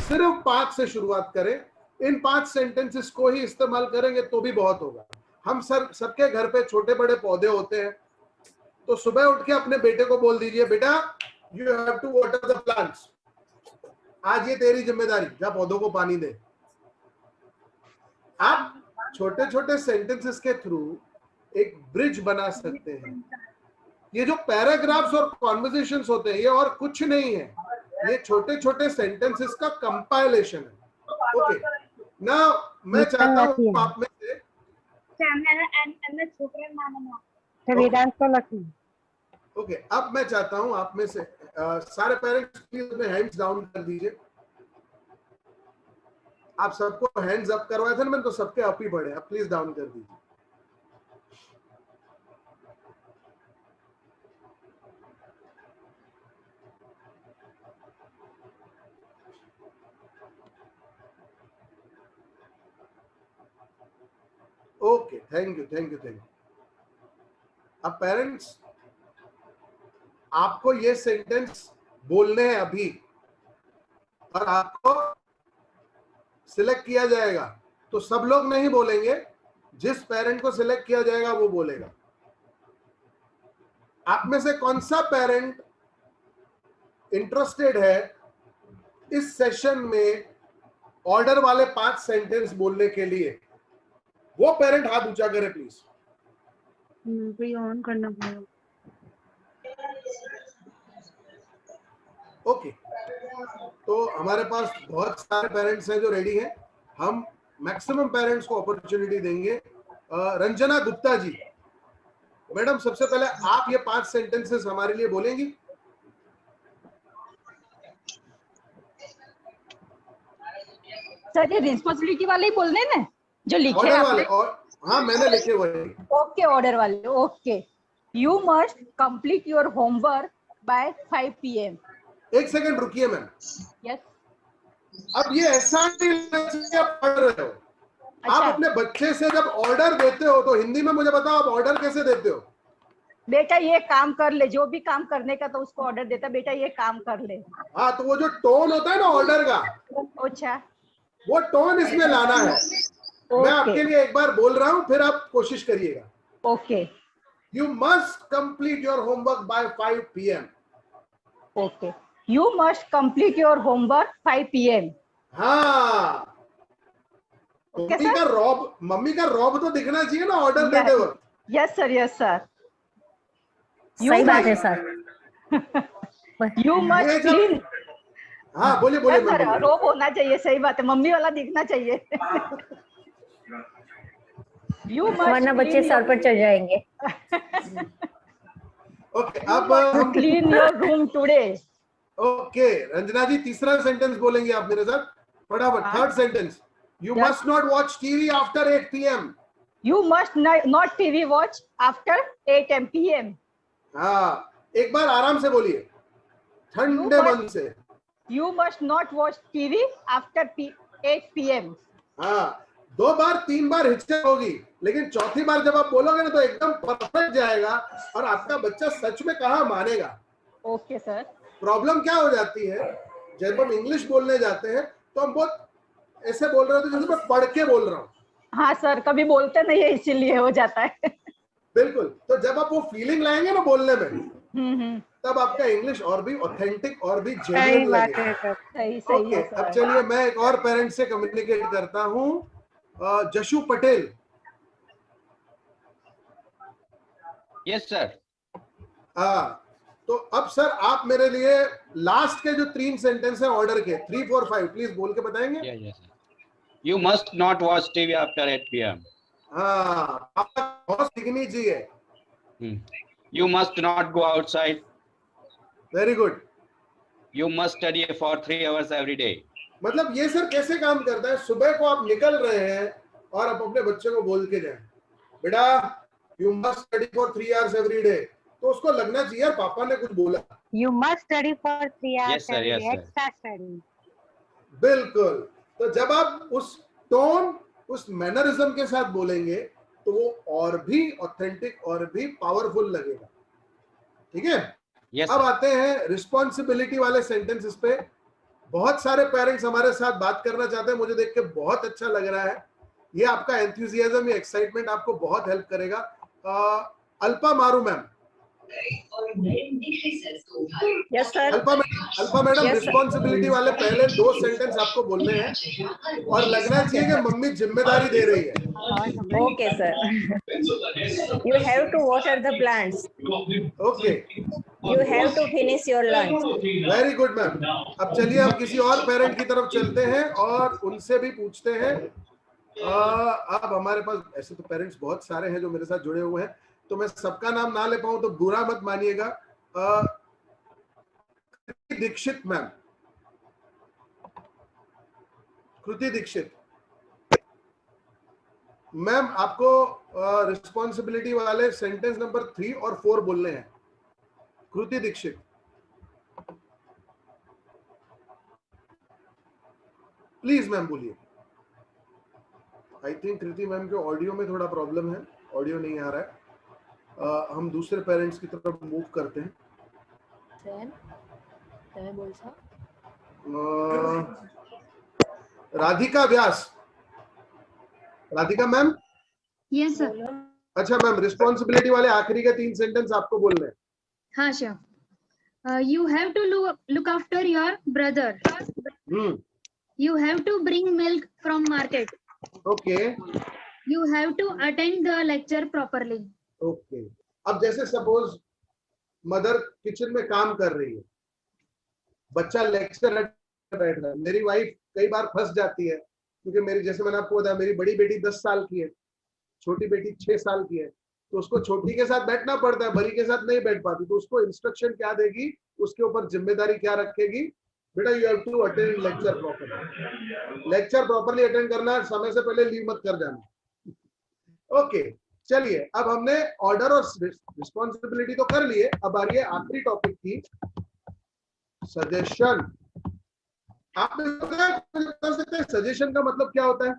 सिर्फ 5 से शुरुआत करें। इन 5 सेंटेंसेस को ही इस्तेमाल करेंगे तो भी बहुत होगा। हम सबके घर पे छोटे बड़े पौधे होते हैं, तो सुबह उठ के अपने बेटे को बोल दीजिए, बेटा you have to water the plants, आज ये तेरी जिम्मेदारी, जा पौधों को पानी दे। आप छोटे छोटे सेंटेंसेस के थ्रू एक ब्रिज बना सकते हैं। ये जो पैराग्राफ्स और कॉन्वर्सेशंस होते हैं, ये और कुछ नहीं है, ये छोटे छोटे सेंटेंसेस का कंपाइलेशन है। ओके, नाउ मैं चाहता हूं आप में से ओके, अब मैं चाहता हूं आप में से सारे पेरेंट्स प्लीज अपने हैंड्स डाउन कर दीजिए। आप सबको हैंड्स अप करवाए थे ना मैंने, तो सबके अप ही पड़े, आप प्लीज डाउन कर दीजिए। Okay, thank you thank you thank you. अब पेरेंट्स, आपको ये सेंटेंस बोलने हैं अभी, और आपको सिलेक्ट किया जाएगा, तो सब लोग नहीं बोलेंगे, जिस पेरेंट को सिलेक्ट किया जाएगा वो बोलेगा। आप में से कौन सा पेरेंट इंटरेस्टेड है इस सेशन में ऑर्डर वाले 5 सेंटेंस बोलने के लिए? वो पेरेंट हाथ ऊंचा करे प्लीज। ऑन करना पड़ेगा। ओके, तो हमारे पास बहुत सारे पेरेंट्स हैं जो रेडी हैं। हम मैक्सिमम पेरेंट्स को अपॉर्चुनिटी देंगे। रंजना गुप्ता जी, मैडम सबसे पहले आप ये 5 सेंटेंसेस हमारे लिए बोलेंगी? सर ये रिस्पॉन्सिबिलिटी वाले ही बोलने ना, जो लिखे ऑर्डर वाले? और हाँ, मैंने लिखे वही। ओके, ऑर्डर वाले। Okay, you must complete your homework by 5 PM। एक सेकंड रुकिए मैम। यस। अब ये ऐसा नहीं आप पढ़ रहे हो। आप अपने बच्चे से जब ऑर्डर देते हो तो हिंदी में मुझे बताओ, आप ऑर्डर कैसे देते हो? बेटा ये काम कर ले, जो भी काम करने का तो उसको ऑर्डर देता, बेटा ये काम कर ले। हाँ, तो वो जो टोन होता है ना ऑर्डर का, अच्छा, वो टोन इसमें लाना है। मैं आपके लिए एक बार बोल रहा हूं, फिर आप कोशिश करिएगा। Okay, you must complete your homework by 5 PM। Okay, you must complete your homework 5 PM। हाँ, मम्मी का रॉब तो दिखना चाहिए ना ऑर्डर देते वक्त। यस सर, यस सर, सही बात है सर। You must clean. हाँ, बोलिए बोलिए। रॉब होना चाहिए, सही बात है, मम्मी वाला दिखना चाहिए। यू मस्ट, वरना बच्चे सर पर चढ़ जाएंगे। ओके, अब हम clean your room today. Okay, Ranjana ji तीसरा सेंटेंस बोलेंगे आप मेरे साथ फटाफट। Third sentence, you must not watch TV after 8 PM। You must not TV watch after 8 PM। हाँ, एक बार आराम से बोलिए, ठंडे मन से। You must not watch TV after 8 PM। हाँ, 2 बार 3 बार हिचक होगी, लेकिन चौथी बार जब आप बोलोगे ना तो एकदम परफेक्ट जाएगा, और आपका बच्चा सच में कहाँ मानेगा। Okay sir. प्रॉब्लम क्या हो जाती है, जब हम इंग्लिश बोलने जाते हैं तो हम बहुत ऐसे बोल रहे होते हैं जैसे मैं पढ़ के बोल रहा हूँ। हाँ सर, कभी बोलते नहीं है इसीलिए हो जाता है। बिल्कुल, तो जब आप वो फीलिंग लाएंगे ना बोलने में, तब आपका इंग्लिश और भी ऑथेंटिक और भी जेन्युइन लगेगा। सही सही है अब चलिए मैं एक और पेरेंट से कम्युनिकेट करता हूँ, जशु पटेल। Yes sir. हाँ, तो अब सर आप मेरे लिए लास्ट के जो 3 सेंटेंस हैं ऑर्डर के 3, 4, 5 प्लीज बोल के बताएंगे। You must not watch TV after 8 PM। हाँ, आपका बहुत दिखनी चाहिए। You must not go outside. Very good. You must study for 3 hours every day. मतलब ये सर कैसे काम करता है, सुबह को आप निकल रहे हैं और आप अपने बच्चे को बोल के जाए, बेटा you must study for 3 hours every day, तो उसको लगना चाहिए यार पापा ने कुछ बोला। You must study for 3 hours yes, sir, yes, extra study. बिल्कुल, तो जब आप उस टोन, उस मैनरिज्म के साथ बोलेंगे तो वो और भी ऑथेंटिक और भी पावरफुल लगेगा। ठीक है? Yes, अब sir. आते हैं रिस्पॉन्सिबिलिटी वाले सेंटेंसेस पे। बहुत सारे पेरेंट्स हमारे साथ बात करना चाहते हैं, मुझे देख के बहुत अच्छा लग रहा है। ये आपका एंथुसियाज्म, ये एक्साइटमेंट आपको बहुत हेल्प करेगा। अल्पा मारू ma'am. Yes sir. Alpa madam, responsibility वाले पहले 2 सेंटेंस आपको बोलने हैं और लगना चाहिए कि मम्मी जिम्मेदारी दे रही है। Okay sir. You have to water the plants. Okay, you have to finish your lunch. Very good ma'am. अब चलिए हम किसी और पेरेंट की तरफ चलते हैं और उनसे भी पूछते हैं। अब हमारे पास ऐसे तो पेरेंट्स बहुत सारे हैं जो मेरे साथ जुड़े हुए हैं, तो मैं सबका नाम ना ले पाऊं तो बुरा मत मानिएगा। दीक्षित मैम, कृति दीक्षित मैम, आपको रिस्पॉन्सिबिलिटी वाले सेंटेंस नंबर 3 और 4 बोलने हैं। कृति दीक्षित, प्लीज मैम बोलिए। आई थिंक कृति मैम के ऑडियो में थोड़ा प्रॉब्लम है, ऑडियो नहीं आ रहा है। हम दूसरे पेरेंट्स की तरफ मूव करते हैं। Radhika Vyas, Radhika ma'am. Yes sir. अच्छा मैम, रिस्पॉन्सिबिलिटी वाले आखिरी के 3 सेंटेंस आपको बोलने हैं। हाँ sure. You have to look after your brother. You have to bring milk from market. Okay. You have to attend the lecture properly. Okay. अब जैसे सपोज मदर किचन में काम कर रही है, बच्चा लेक्चर बैठ रहा है, मेरी वाइफ कई बार फंस जाती है, क्योंकि मेरी, जैसे मैंने आपको बताया, मेरी बड़ी बेटी 10 साल की है, छोटी बेटी 6 साल की है, तो उसको छोटी के साथ बैठना पड़ता है, बड़ी के साथ नहीं बैठ पाती, तो उसको इंस्ट्रक्शन क्या देगी, उसके ऊपर जिम्मेदारी क्या रखेगी, बेटा you have to attend lecture properly. Lecture properly attend करना, समय से पहले लीव मत कर जाना। ओके, चलिए अब हमने ऑर्डर और रिस्पॉन्सिबिलिटी तो कर लिए, अब आ रही है आखिरी टॉपिक की, सजेशन। आप बता सकते हैं सजेशन का मतलब क्या होता है?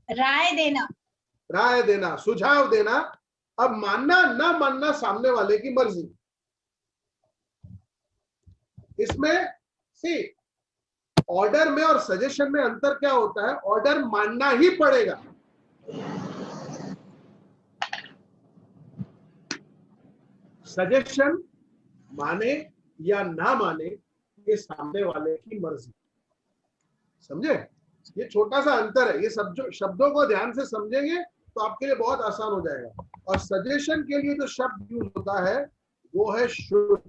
राय देना। राय देना, सुझाव देना। अब मानना ना मानना सामने वाले की मर्जी। इसमें सी ऑर्डर में और सजेशन में अंतर क्या होता है? ऑर्डर मानना ही पड़ेगा। सजेशन माने या ना माने ये सामने वाले की मर्जी। समझे? ये छोटा सा अंतर है। ये सब जो शब्दों को ध्यान से समझेंगे तो आपके लिए बहुत आसान हो जाएगा। और सजेशन के लिए जो शब्द यूज होता है वो है शुड।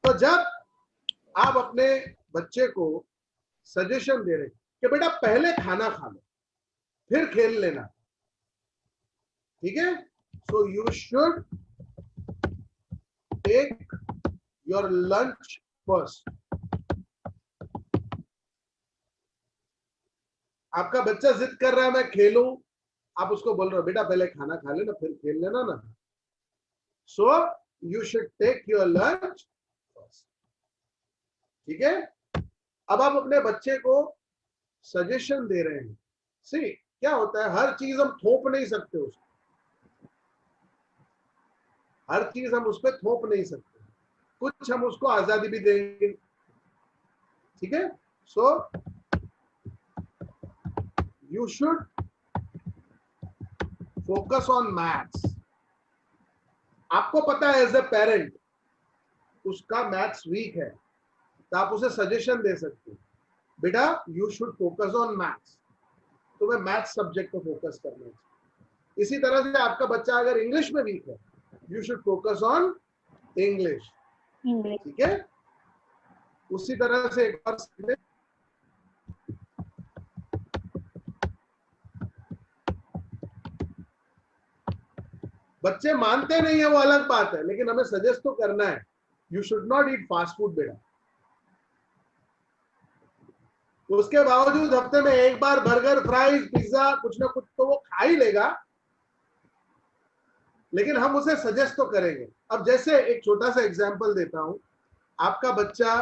तो जब आप अपने बच्चे को सजेशन दे रहे कि बेटा पहले खाना खा लो फिर खेल लेना, ठीक है? So you should take your lunch first. आपका बच्चा जिद कर रहा है मैं खेलूं, आप उसको बोल रहे हो बेटा पहले खाना खा लेना फिर खेल लेना ना। So you should take your lunch first, ठीक है? अब आप अपने बच्चे को सजेशन दे रहे हैं। सी क्या होता है, हर चीज हम थोप नहीं सकते उसको, हर चीज हम उस पर थोप नहीं सकते, कुछ हम उसको आजादी भी देंगे, ठीक है? सो you should focus on maths। आपको पता है एज ए पेरेंट उसका मैथ्स वीक है, तो आप उसे सजेशन दे सकते हैं बेटा you should focus on maths, तुम्हें मैथ्स सब्जेक्ट को फोकस करना चाहिए। इसी तरह से आपका बच्चा अगर इंग्लिश में वीक है, you should focus on English, ठीक है? उसी तरह से एक बार बच्चे मानते नहीं है वो अलग बात है, लेकिन हमें सजेस्ट तो करना है you should not eat fast food बेटा। तो उसके बावजूद हफ्ते में एक बार बर्गर, फ्राइज, पिज्जा, कुछ ना कुछ तो वो खा ही लेगा, लेकिन हम उसे सजेस्ट तो करेंगे। अब जैसे एक छोटा सा एग्जांपल देता हूं, आपका बच्चा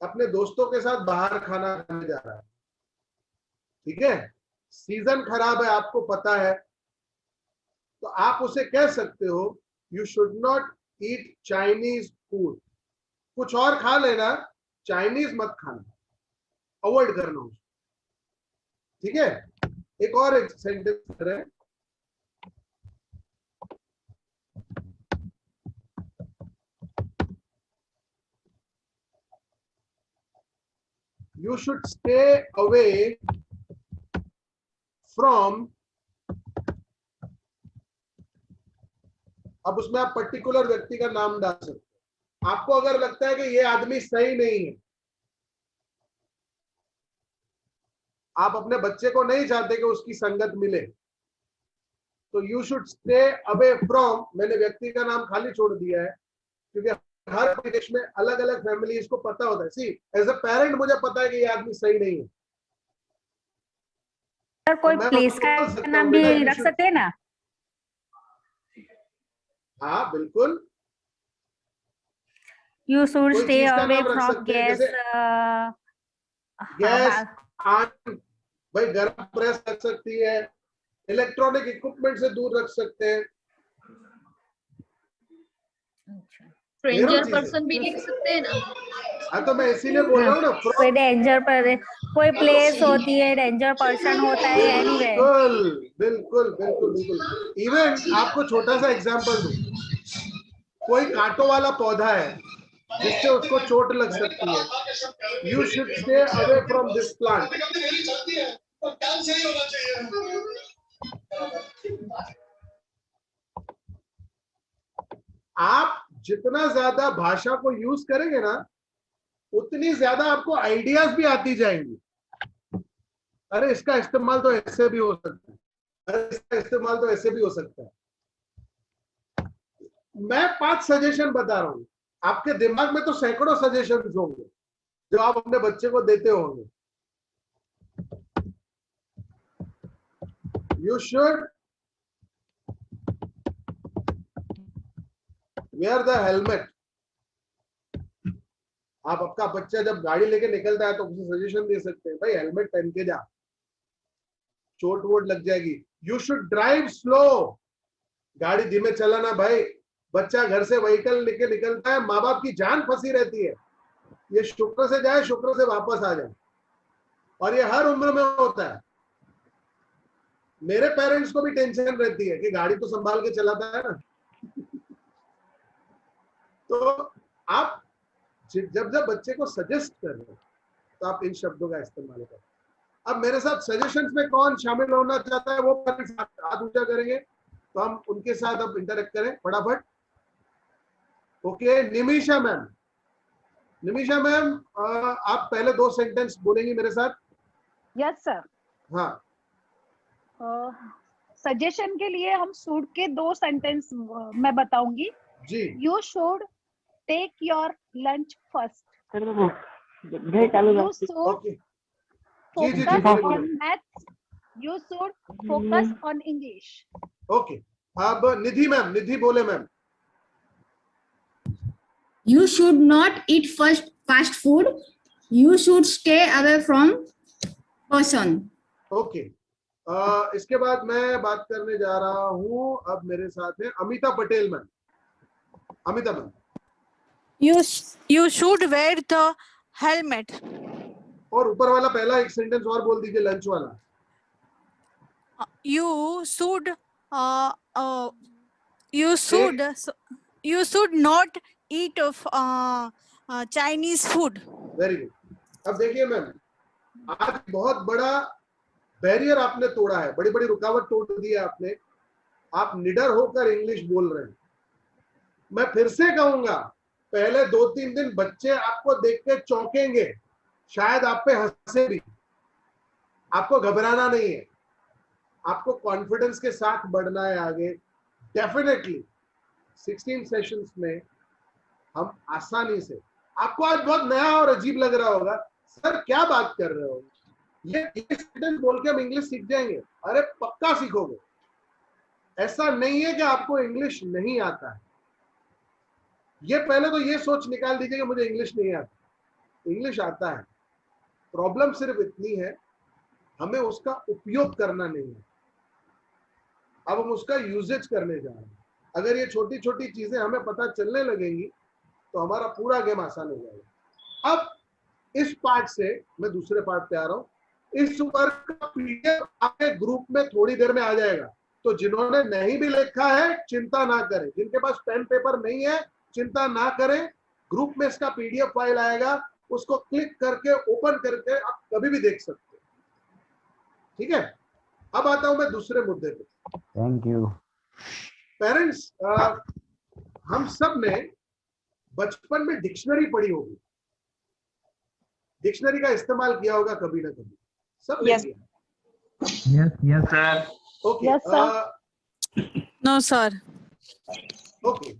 अपने दोस्तों के साथ बाहर खाना खाने जा रहा है, ठीक है, सीजन खराब है, आपको पता है, तो आप उसे कह सकते हो you should not eat Chinese food, कुछ और खा लेना, चाइनीज मत खाना, अवॉइड करना उसको, ठीक है। एक और एक सेंटेंस करें, you should stay away from, अब उसमें आप पर्टिकुलर व्यक्ति का नाम डाल सकते हैं। आपको अगर लगता है कि ये आदमी सही नहीं है, आप अपने बच्चे को नहीं चाहते कि उसकी संगत मिले, तो you should stay away from, मैंने व्यक्ति का नाम खाली छोड़ दिया है क्योंकि हर देश में अलग अलग फैमिलीज को पता होता है। सी एज अ पेरेंट मुझे पता है कि ये आदमी सही नहीं है। सर कोई मैं प्लेस का बोल सकता नाम हूं, भी बेटा, you रख should- सकते हैं ना? हाँ बिल्कुल, You should कोई stay चीज का away नाम रख from सकते हैं, gas. जैसे गैस, आग, भाई गर्म प्रेस रख सकती है, इलेक्ट्रॉनिक इक्विपमेंट से दूर रख सकते हैं, स्ट्रेंजर पर्सन भी लिख सकते हैं ना। हाँ तो मैं इसीलिए बोल रहा हूँ ना, कोई डेंजर पर कोई प्लेस होती है, डेंजर पर्सन होता है, एनीवे। बिल्कुल बिल्कुल बिल्कुल बिल्कुल। इवन आपको छोटा सा एग्जांपल दूं, कोई कांटों वाला पौधा है जिससे उसको चोट लग सकती है, you should stay away from this plant. आप जितना ज्यादा भाषा को यूज करेंगे ना, उतनी ज्यादा आपको आइडियाज भी आती जाएंगी। अरे इसका इस्तेमाल तो ऐसे भी हो सकता है, अरे इसका इस्तेमाल तो ऐसे भी हो सकता है। मैं 5 सजेशन बता रहा हूं, आपके दिमाग में तो सैकड़ों सजेशन होंगे जो आप अपने बच्चे को देते होंगे। You should wear the helmet. आप आपका बच्चा जब गाड़ी लेके निकलता है तो उसे सजेशन दे सकते हैं, भाई हेलमेट पहन के जा, चोट वोट लग जाएगी। यू शुड ड्राइव स्लो, गाड़ी धीमे चलाना भाई। बच्चा घर से व्हीकल लेके निकलता है, माँ बाप की जान फंसी रहती है, ये शुक्र से जाए शुक्र से वापस आ जाए, और ये हर उम्र में होता है। मेरे पेरेंट्स को भी टेंशन रहती है कि गाड़ी तो संभाल के चलाता है ना। तो आप जब जब बच्चे को सजेस्ट कर रहे हो तो आप इन शब्दों का इस्तेमाल करें। अब मेरे साथ सजेशंस में कौन शामिल होना चाहता है वो हाथ ऊंचा करेंगे तो हम उनके साथ अब इंटरेक्ट करें फटाफट। Okay, Nimisha ma'am, Nimisha ma'am आप पहले 2 सेंटेंस बोलेंगी मेरे साथ। Yes sir. हाँ, सजेशन के लिए हम शुड के 2 सेंटेंस मैं बताऊंगी जी। You should take your lunch first, you should okay, जी जी जी, focus बोलिए on बोलिए। maths, you should focus on English. Okay, अब निधि मैम, निधि बोले ma'am. You should not eat fast food. You should stay away from person. Okay, इसके बाद मैं बात करने जा रहा हूँ, अब मेरे साथ है Amita Patel ma'am. Amita ma'am. You should wear the helmet. और ऊपर वाला पहला एक सेंटेंस और बोल दीजिए, लंच वाला। You should not eat of Chinese food. Very good. अब देखिए मैम, आज बहुत बड़ा बैरियर आपने तोड़ा है, बड़ी बड़ी रुकावट तोड़ दी है आपने। आप निडर होकर इंग्लिश बोल रहे हैं। मैं फिर से कहूंगा, पहले 2-3 दिन बच्चे आपको देख के चौंकेंगे, शायद आप पे हंसे भी। आपको घबराना नहीं है, आपको कॉन्फिडेंस के साथ बढ़ना है आगे। डेफिनेटली 16 सेशंस में हम आसानी से, आपको आज बहुत नया और अजीब लग रहा होगा, सर क्या बात कर रहे हो, ये सेंटेंस बोल के हम इंग्लिश सीख जाएंगे। अरे पक्का सीखोगे। ऐसा नहीं है कि आपको इंग्लिश नहीं आता है। ये पहले तो ये सोच निकाल दीजिए कि मुझे इंग्लिश नहीं आता। इंग्लिश आता है, प्रॉब्लम सिर्फ इतनी है हमें उसका उपयोग करना नहीं है। अब हम उसका यूजेज करने जा रहे हैं। अगर ये छोटी छोटी चीजें हमें पता चलने लगेंगी तो हमारा पूरा गेम आसान हो जाएगा। अब इस पार्ट से मैं दूसरे पार्ट पे आ रहा हूं। इस वर्क का पीडीएफ आपके ग्रुप में थोड़ी देर में आ जाएगा, तो जिन्होंने नहीं भी लिखा है चिंता ना करें, जिनके पास पेन पेपर नहीं है चिंता ना करें, ग्रुप में इसका पीडीएफ फाइल आएगा, उसको क्लिक करके ओपन करके आप कभी भी देख सकते हैं। ठीक है, अब आता हूं मैं दूसरे मुद्दे पे। Thank you. पेरेंट्स, हम सब ने बचपन में डिक्शनरी पढ़ी होगी, डिक्शनरी का इस्तेमाल किया होगा कभी ना कभी, सब ने किया। Yes sir. Okay, No, sir. Okay,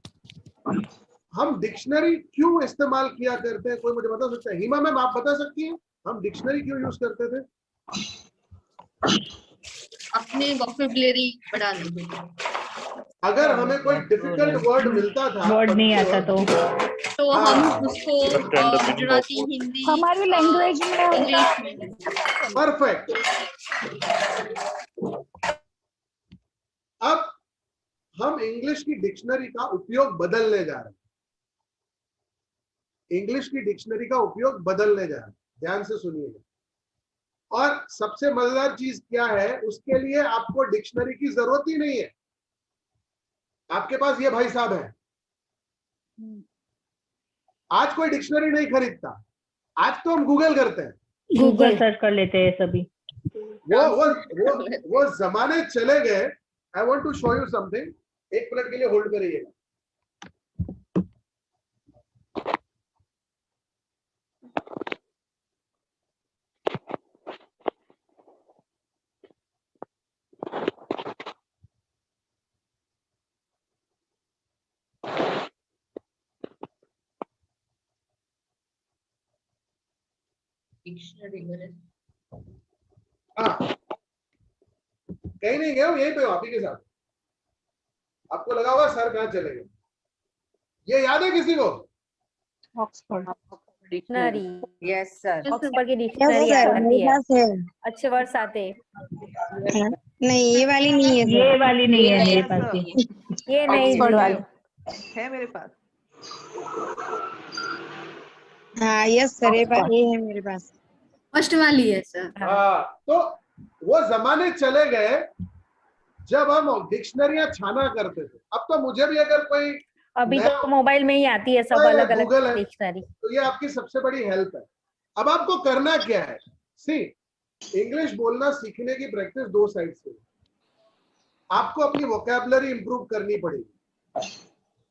हम डिक्शनरी क्यों इस्तेमाल किया करते हैं, कोई मुझे बता सकता है? हिमा मैम, आप बता सकती हैं हम डिक्शनरी क्यों यूज करते थे? अपने वोकैबुलरी बढ़ाने के लिए। अगर हमें कोई डिफिकल्ट वर्ड मिलता था, वर्ड नहीं आता तो हम उसको गुजराती, हिंदी, हमारी लैंग्वेज में इंग्लिश में। परफेक्ट। अब हम इंग्लिश की डिक्शनरी का उपयोग बदलने जा रहे हैं, इंग्लिश की डिक्शनरी का उपयोग बदलने जा रहे हैं, ध्यान से सुनिएगा। और सबसे मजेदार चीज क्या है, उसके लिए आपको डिक्शनरी की जरूरत ही नहीं है। आपके पास ये भाई साहब है, आज कोई डिक्शनरी नहीं खरीदता, आज तो हम गूगल करते हैं, गूगल सर्च कर लेते हैं सभी। वो जमाने चले गए। I want to show you something, एक मिनट के लिए होल्ड करिएगा। हाँ, कहीं नहीं गए हो, यहीं पे हो आप ही के साथ। आपको लगा होगा सर कहाँ चले गए, ये याद है किसी को? Oxford dictionary. Yes sir. Oxford की डिक्शनरी आती है, अच्छे वर्ड्स आते हैं। नहीं, ये वाली नहीं है, ये वाली नहीं है मेरे पास भी, ये नहीं वाली है मेरे पास। हाँ यस सर, ये है मेरे पास, फर्स्ट वाली है सर। हाँ, तो वो जमाने चले गए जब हम डिक्शनरियां छाना करते थे। अब तो मुझे भी अगर कोई अभी तो मोबाइल में ही आती है सब अलग अलग डिक्शनरी, तो ये आपकी सबसे बड़ी हेल्प है। अब आपको करना क्या है, सी, इंग्लिश बोलना सीखने की प्रैक्टिस दो साइड से। आपको अपनी वोकैबुलरी इंप्रूव करनी पड़ेगी,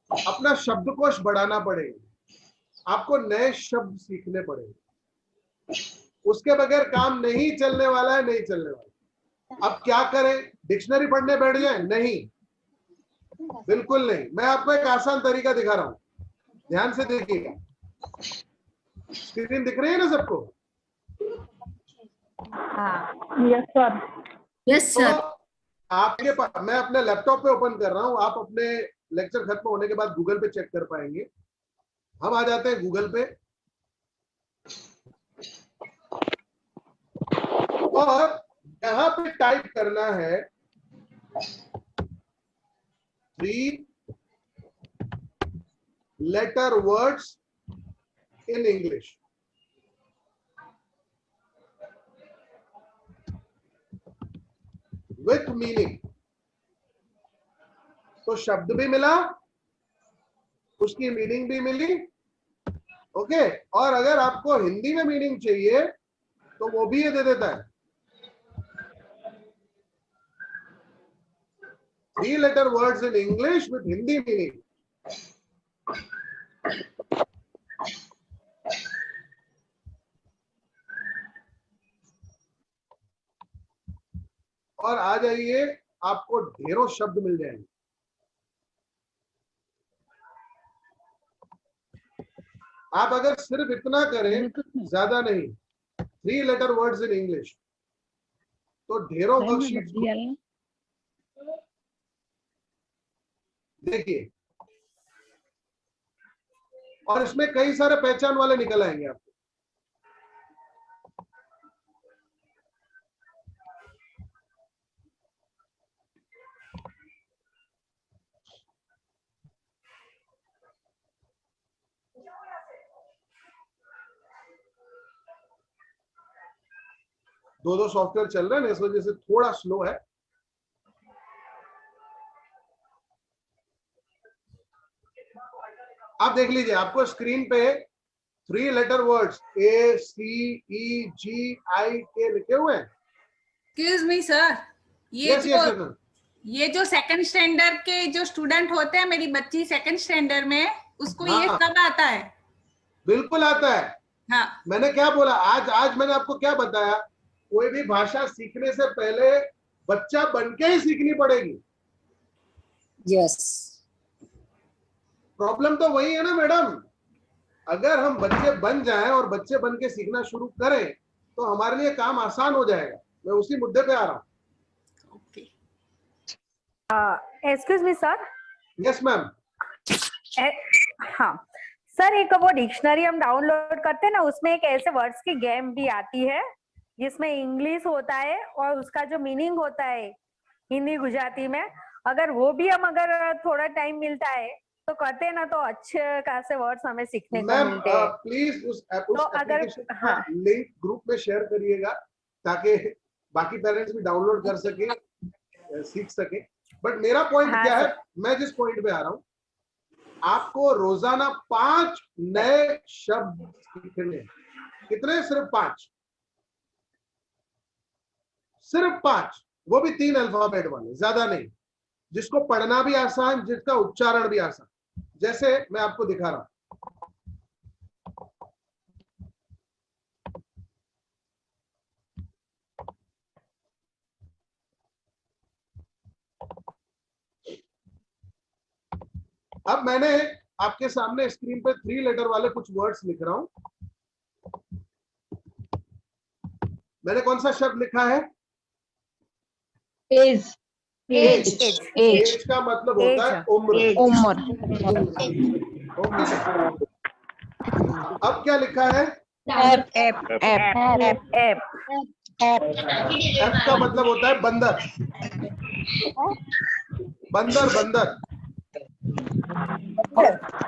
अपना शब्दकोश बढ़ाना पड़ेगा, आपको नए शब्द सीखने पड़ेंगे। उसके बगैर काम नहीं चलने वाला है, नहीं चलने वाला। अब क्या करें, डिक्शनरी पढ़ने बैठ जाए? नहीं, बिल्कुल नहीं। मैं आपको एक आसान तरीका दिखा रहा हूं, ध्यान से देखिएगा। स्क्रीन दिख रही है ना सबको? Yes sir. Yes sir. आपके पास, मैं अपने लैपटॉप पे ओपन कर रहा हूं, आप अपने लेक्चर खत्म होने के बाद गूगल पे चेक कर पाएंगे। हम आ जाते हैं गूगल पे और यहां पे टाइप करना है 3-letter words in English। With meaning. तो शब्द भी मिला, उसकी मीनिंग भी मिली। ओके, और अगर आपको हिंदी में मीनिंग चाहिए तो वो भी ये दे देता है। 3-letter words in English with Hindi meaning। और आ जाइए, आपको ढेरों शब्द मिल जाएंगे। आप अगर सिर्फ इतना करें, ज्यादा नहीं, 3-letter words in English, तो ढेरों वर्कशीट्स देखिए, और इसमें कई सारे पहचान वाले निकल आएंगे आपको। दो सॉफ्टवेयर चल रहे हैं, इस वजह से थोड़ा स्लो है। आप देख लीजिए, आपको स्क्रीन पे 3 लेटर वर्ड्स ACEGIK लिखे हुए हैं। एक्सक्यूज मी सर, ये जो सेकंड स्टैंडर्ड के जो स्टूडेंट होते हैं, मेरी बच्ची सेकंड स्टैंडर्ड में, उसको ये सब आता है? बिल्कुल आता है। हाँ, मैंने क्या बोला, आज मैंने आपको क्या बताया, कोई भी भाषा सीखने से पहले बच्चा बनके ही सीखनी पड़ेगी। यस, प्रॉब्लम तो वही है ना मैडम। अगर हम बच्चे बन जाएं और बच्चे बन के सीखना शुरू करें तो हमारे लिए काम आसान हो जाएगा। मैं उसी मुद्दे पे आ रहा हूँ। Excuse me sir. Yes ma'am. हाँ सर, एक वो डिक्शनरी हम डाउनलोड करते हैं ना, उसमें एक ऐसे वर्ड्स की गेम भी आती है जिसमें इंग्लिश होता है और उसका जो मीनिंग होता है हिंदी गुजराती में, अगर वो भी हम अगर थोड़ा टाइम मिलता है तो करते हैं ना, तो अच्छे खासे वर्ड्स हमें सीखने को मिलते हैं। प्लीज उस अगर लिंक ग्रुप में शेयर करिएगा ताकि बाकी पेरेंट्स भी डाउनलोड कर सके, सीख सके। बट मेरा पॉइंट क्या है, मैं जिस पॉइंट पे आ रहा हूँ, आपको रोजाना 5 नए शब्द सीखने। कितने? सिर्फ 5, सिर्फ 5, वो भी 3 अल्फाबेट वाले, ज्यादा नहीं, जिसको पढ़ना भी आसान, जिसका उच्चारण भी आसान। जैसे मैं आपको दिखा रहा हूं, अब मैंने आपके सामने स्क्रीन पे 3 लेटर वाले कुछ वर्ड्स लिख रहा हूं। मैंने कौन सा शब्द लिखा है? एज। एज का मतलब होता है उम्र। अब क्या लिखा है? एप का मतलब होता है बंदर। बंदर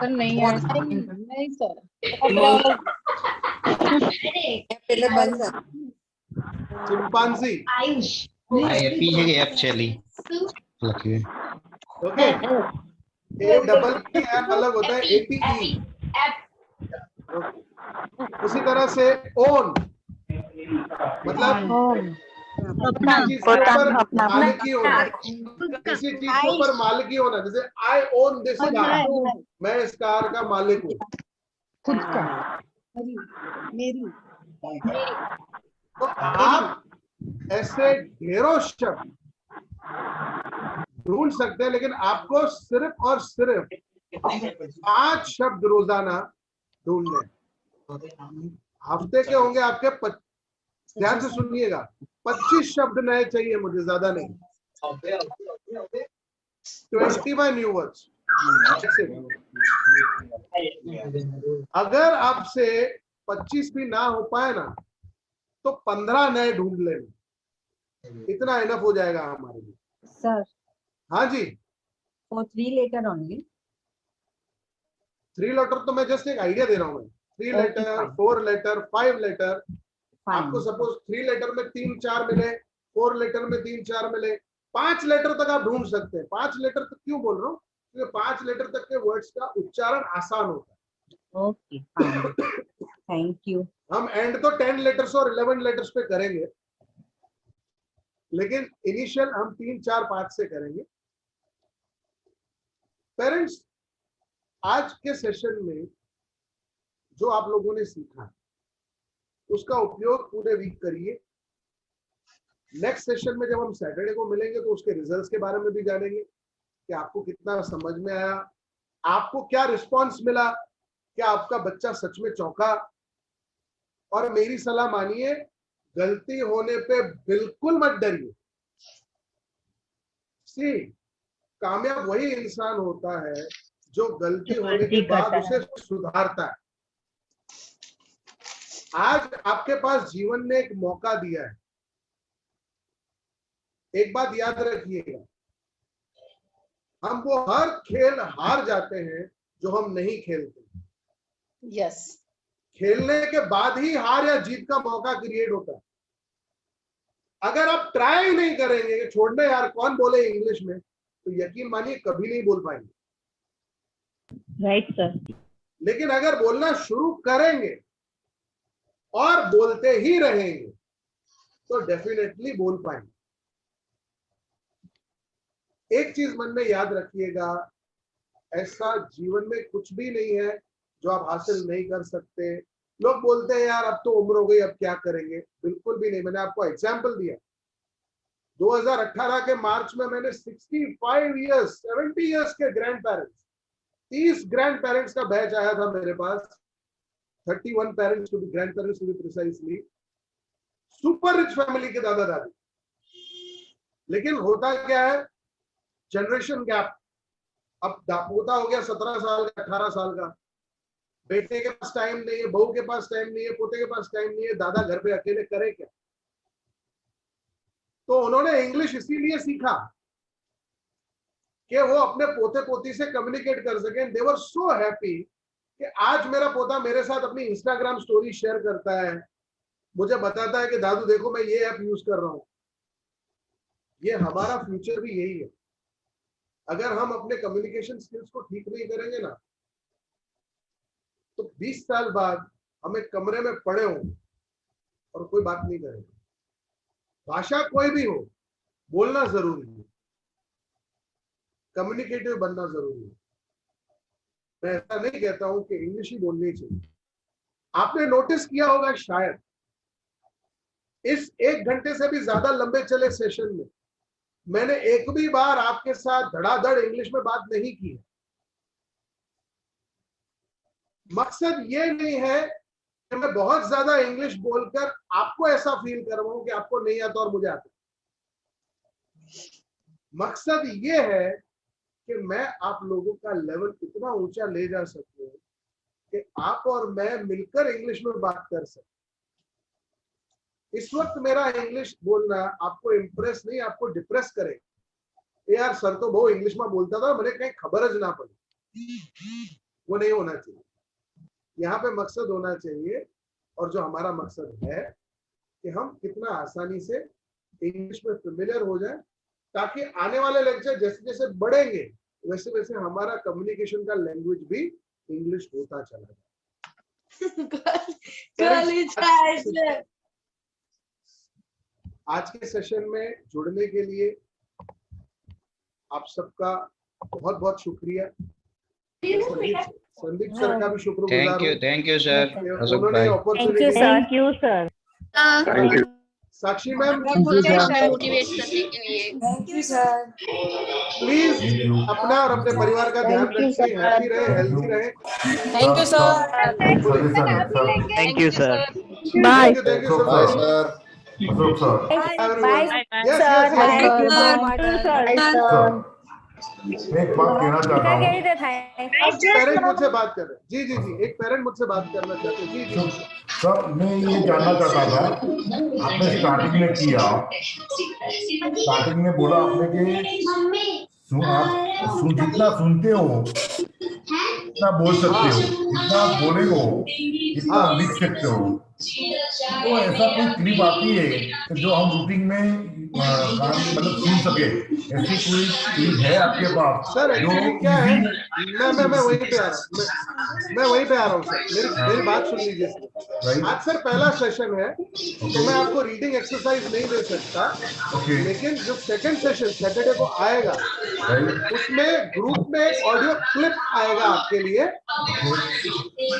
नहीं sir, chimpanzee. Actually okay, A double E app अलग होता है, APE। उसी तरह से ओन मतलब मालिकी होना, किसी चीज के ऊपर मालिकी होना। जैसे आई ओन दिस कार, मैं इस कार का मालिक हूँ, खुद का, मेरी। तो आप ऐसे ढेरों शब्द ढूंढ सकते हैं, लेकिन आपको सिर्फ और सिर्फ 5 शब्द रोजाना ढूंढने। हफ्ते के होंगे आपके ध्यान से सुनिएगा, 25 शब्द नए चाहिए मुझे, ज्यादा नहीं। 25 न्यू वर्ड्स। अगर आपसे 25 भी ना हो पाए ना, तो 15 नए ढूंढ लेना, इतना इनफ हो जाएगा हमारे लिए। सर, हाँ जी। for 3 letter only. 3 लेटर तो मैं जस्ट एक आइडिया दे रहा हूँ। 3 लेटर, 4 लेटर, 5 लेटर। आपको सपोज 3 लेटर में 3-4 मिले, 4 लेटर में 3-4 मिले, 5 लेटर तक आप ढूंढ सकते हैं। 5 लेटर तक क्यों बोल रहा हूँ? क्योंकि 5 लेटर तक के वर्ड्स का उच्चारण आसान होता है। Okay, thank you. हम एंड तो 10 लेटर्स और 11 लेटर्स पे करेंगे, लेकिन इनिशियल हम 3, 4, 5 से करेंगे। पेरेंट्स, आज के सेशन में जो आप लोगों ने सीखा उसका उपयोग पूरे वीक करिए। नेक्स्ट सेशन में जब हम सैटरडे को मिलेंगे तो उसके रिजल्ट्स के बारे में भी जानेंगे कि आपको कितना समझ में आया, आपको क्या रिस्पांस मिला, क्या आपका बच्चा सच में चौंका। और मेरी सलाह मानिए, गलती होने पे बिल्कुल मत डरिए। कामयाब वही इंसान होता है जो गलती होने के बाद उसे सुधारता है। आज आपके पास जीवन ने एक मौका दिया है। एक बात याद रखिएगा, हम वो हर खेल हार जाते हैं जो हम नहीं खेलते। यस, खेलने के बाद ही हार या जीत का मौका क्रिएट होता है। अगर आप ट्राई नहीं करेंगे कि छोड़ने यार कौन बोले इंग्लिश में, तो यकीन मानिए कभी नहीं बोल पाएंगे। Right sir. लेकिन अगर बोलना शुरू करेंगे और बोलते ही रहेंगे तो डेफिनेटली बोल पाएंगे। एक चीज मन में याद रखिएगा, ऐसा जीवन में कुछ भी नहीं है जो आप हासिल नहीं कर सकते। लोग बोलते हैं यार अब तो उम्र हो गई अब क्या करेंगे, बिल्कुल भी नहीं। मैंने आपको एग्जाम्पल दिया, 2018 के मार्च में मैंने 65 इयर्स 70 इयर्स के ग्रैंड पेरेंट्स, 30 ग्रैंड पेरेंट्स का बैच आया था मेरे पास, 31 parents to be, grandparents to be precisely, super rich family के दादा दादी। लेकिन होता क्या है, जनरेशन गैप। अब पोता हो गया 17 साल का, 18 साल का, बेटे के पास टाइम नहीं है, बहू के पास टाइम नहीं है, पोते के पास टाइम नहीं है, दादा घर पे अकेले करे क्या। तो उन्होंने इंग्लिश इसीलिए सीखा कि वो अपने पोते पोती से कम्युनिकेट कर सकें। दे वर सो हैप्पी कि आज मेरा पोता मेरे साथ अपनी इंस्टाग्राम स्टोरी शेयर करता है, मुझे बताता है कि दादू देखो मैं ये ऐप यूज कर रहा हूं। ये हमारा फ्यूचर भी यही है। अगर हम अपने कम्युनिकेशन स्किल्स को ठीक नहीं करेंगे ना, तो 20 साल बाद हम एक कमरे में पड़े हों और कोई बात नहीं करेंगे। भाषा कोई भी हो, बोलना जरूरी है, कम्युनिकेटिव बनना जरूरी है। मैं ऐसा नहीं कहता हूं कि इंग्लिश ही बोलनी चाहिए। आपने नोटिस किया होगा शायद, इस 1 घंटे से भी ज्यादा लंबे चले सेशन में मैंने एक भी बार आपके साथ धड़ाधड़ इंग्लिश में बात नहीं की है। मकसद ये नहीं है कि मैं बहुत ज्यादा इंग्लिश बोलकर आपको ऐसा फील करवाऊं कि आपको नहीं आता और मुझे आता। मकसद ये है कि मैं आप लोगों का लेवल इतना ऊंचा ले जा सकूं कि आप और मैं मिलकर इंग्लिश में बात कर सकें। इस वक्त मेरा इंग्लिश बोलना आपको इम्प्रेस नहीं, आपको डिप्रेस करेगा। यार सर तो बहुत इंग्लिश में बोलता था, मुझे कहीं खबर ज ना पड़ी। वो नहीं होना चाहिए। यहाँ पे मकसद होना चाहिए, और जो हमारा मकसद है कि हम कितना आसानी से इंग्लिश में फेमिलियर हो जाए, ताकि आने वाले लेक्चर जैसे जैसे बढ़ेंगे वैसे वैसे हमारा कम्युनिकेशन का लैंग्वेज भी इंग्लिश होता चला जाए। आज के सेशन में जुड़ने के लिए आप सबका बहुत बहुत शुक्रिया। संदीप सर का भी शुक्रगुजार हूं। Thank you sir. उन्होंने opportunity, thank you sir. Thank you. Sakshi ma'am motivate करने के लिए थैंक यू सर। प्लीज अपना और अपने परिवार का ध्यान रखिए, हैप्पी रहे, हेल्थी रहे। Thank you sir. Thank you sir. Bye. Thank you so much. Bye Yes, sir. yes, sir एक बात कहना चाहता हूँ। पेरेंट मुझसे बात कर रहे हैं। जी जी जी, एक पेरेंट मुझसे बात करना चाहते हैं। जी जी सर, मैं ये जानना चाहता था, आपने स्टार्टिंग में किया, स्टार्टिंग में बोला आपने कि जितना सुनते हो जितना बोल सकते हो, जितना बोले हो जितना लिख सकते हो। तो ऐसा कोई क्लिप आती है जो हम रूटीन में मतलब सुन सके, ऐसी कोई क्लिप है आपके पास? सर एक्चुअली क्या है, मैं वहीं पे आ रहा हूँ सर। मेरी बात सुन लीजिए सर। आज सर पहला सेशन है, तो मैं आपको रीडिंग एक्सरसाइज नहीं दे सकता, लेकिन जो सेकंड सेशन सैटरडे को आएगा उसमें ग्रुप में एक ऑडियो क्लिप आएगा आपके लिए,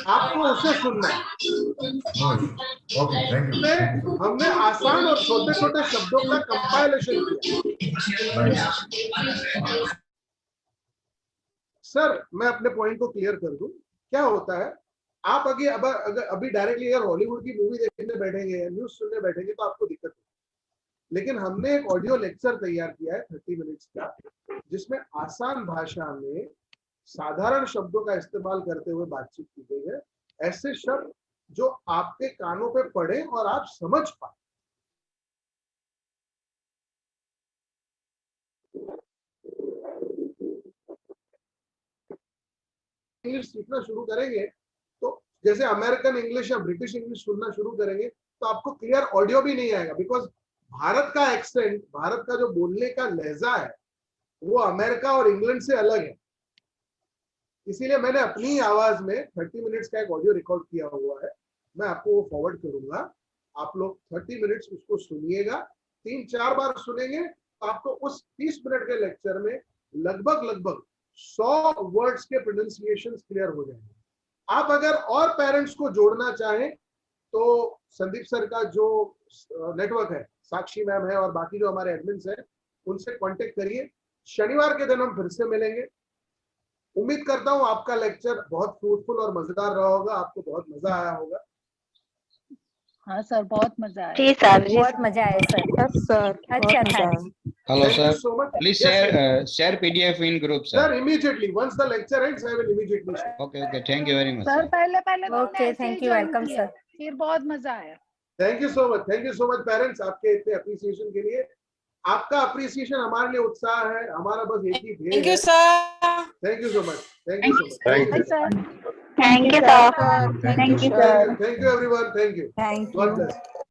आपको उसे सुनना है। हमने आसान और छोटे छोटे शब्दों का कंपाइलेशन किया। सर मैं अपने पॉइंट को क्लियर कर दूं। क्या होता है, आप अभी डायरेक्टली अगर हॉलीवुड की मूवी देखने बैठेंगे या न्यूज सुनने बैठेंगे तो आपको दिक्कत है। लेकिन हमने एक ऑडियो लेक्चर तैयार किया है 30 मिनट्स का, जिसमें आसान भाषा में साधारण शब्दों का इस्तेमाल करते हुए बातचीत की गई है। ऐसे शब्द जो आपके कानों पे पड़े और आप समझ पाए। इंग्लिश सीखना शुरू करेंगे तो जैसे अमेरिकन इंग्लिश या ब्रिटिश इंग्लिश सुनना शुरू करेंगे तो आपको क्लियर ऑडियो भी नहीं आएगा, बिकॉज भारत का एक्सेंट, भारत का जो बोलने का लहजा है वो अमेरिका और इंग्लैंड से अलग है। इसीलिए मैंने अपनी आवाज में 30 मिनट्स का एक ऑडियो रिकॉर्ड किया हुआ है, मैं आपको वो फॉरवर्ड करूंगा। आप लोग 30 मिनट्स उसको सुनिएगा, 3-4 बार सुनेंगे तो आपको उस 30 मिनट के लेक्चर में लगभग 100 वर्ड्स के प्रोनाउंसिएशन क्लियर हो जाएंगे। आप अगर और पेरेंट्स को जोड़ना चाहें तो संदीप सर का जो नेटवर्क है, साक्षी मैम है और बाकी जो हमारे एडमिन्स हैं, उनसे कांटेक्ट करिए। शनिवार के दिन हम फिर से मिलेंगे। उम्मीद करता हूं आपका लेक्चर बहुत फ्रूटफुल और मजेदार रहा होगा, आपको बहुत मजा आया होगा। हाँ सर, बहुत मजा आया। जी सर, बहुत मजा आया सर। सर अच्छा था। Hello, Thank you sir. so much. Please Yes, share PDF in group, sir. Sir, immediately once the lecture ends, I will immediately share. Okay, okay. Thank you very much. Sir Sir. पहले Okay, thank you, welcome, sir. फिर बहुत मजा आया। Thank you so much parents, आपके इतने appreciation के लिए। आपका अप्रिसिएशन हमारे लिए उत्साह है, हमारा बस एक ही ध्येय है। Thank you, sir. Thank you so much. Thank you so much. Thank you, sir. Thank you, sir. Thank you everyone. Thank you. Thank God you. bless.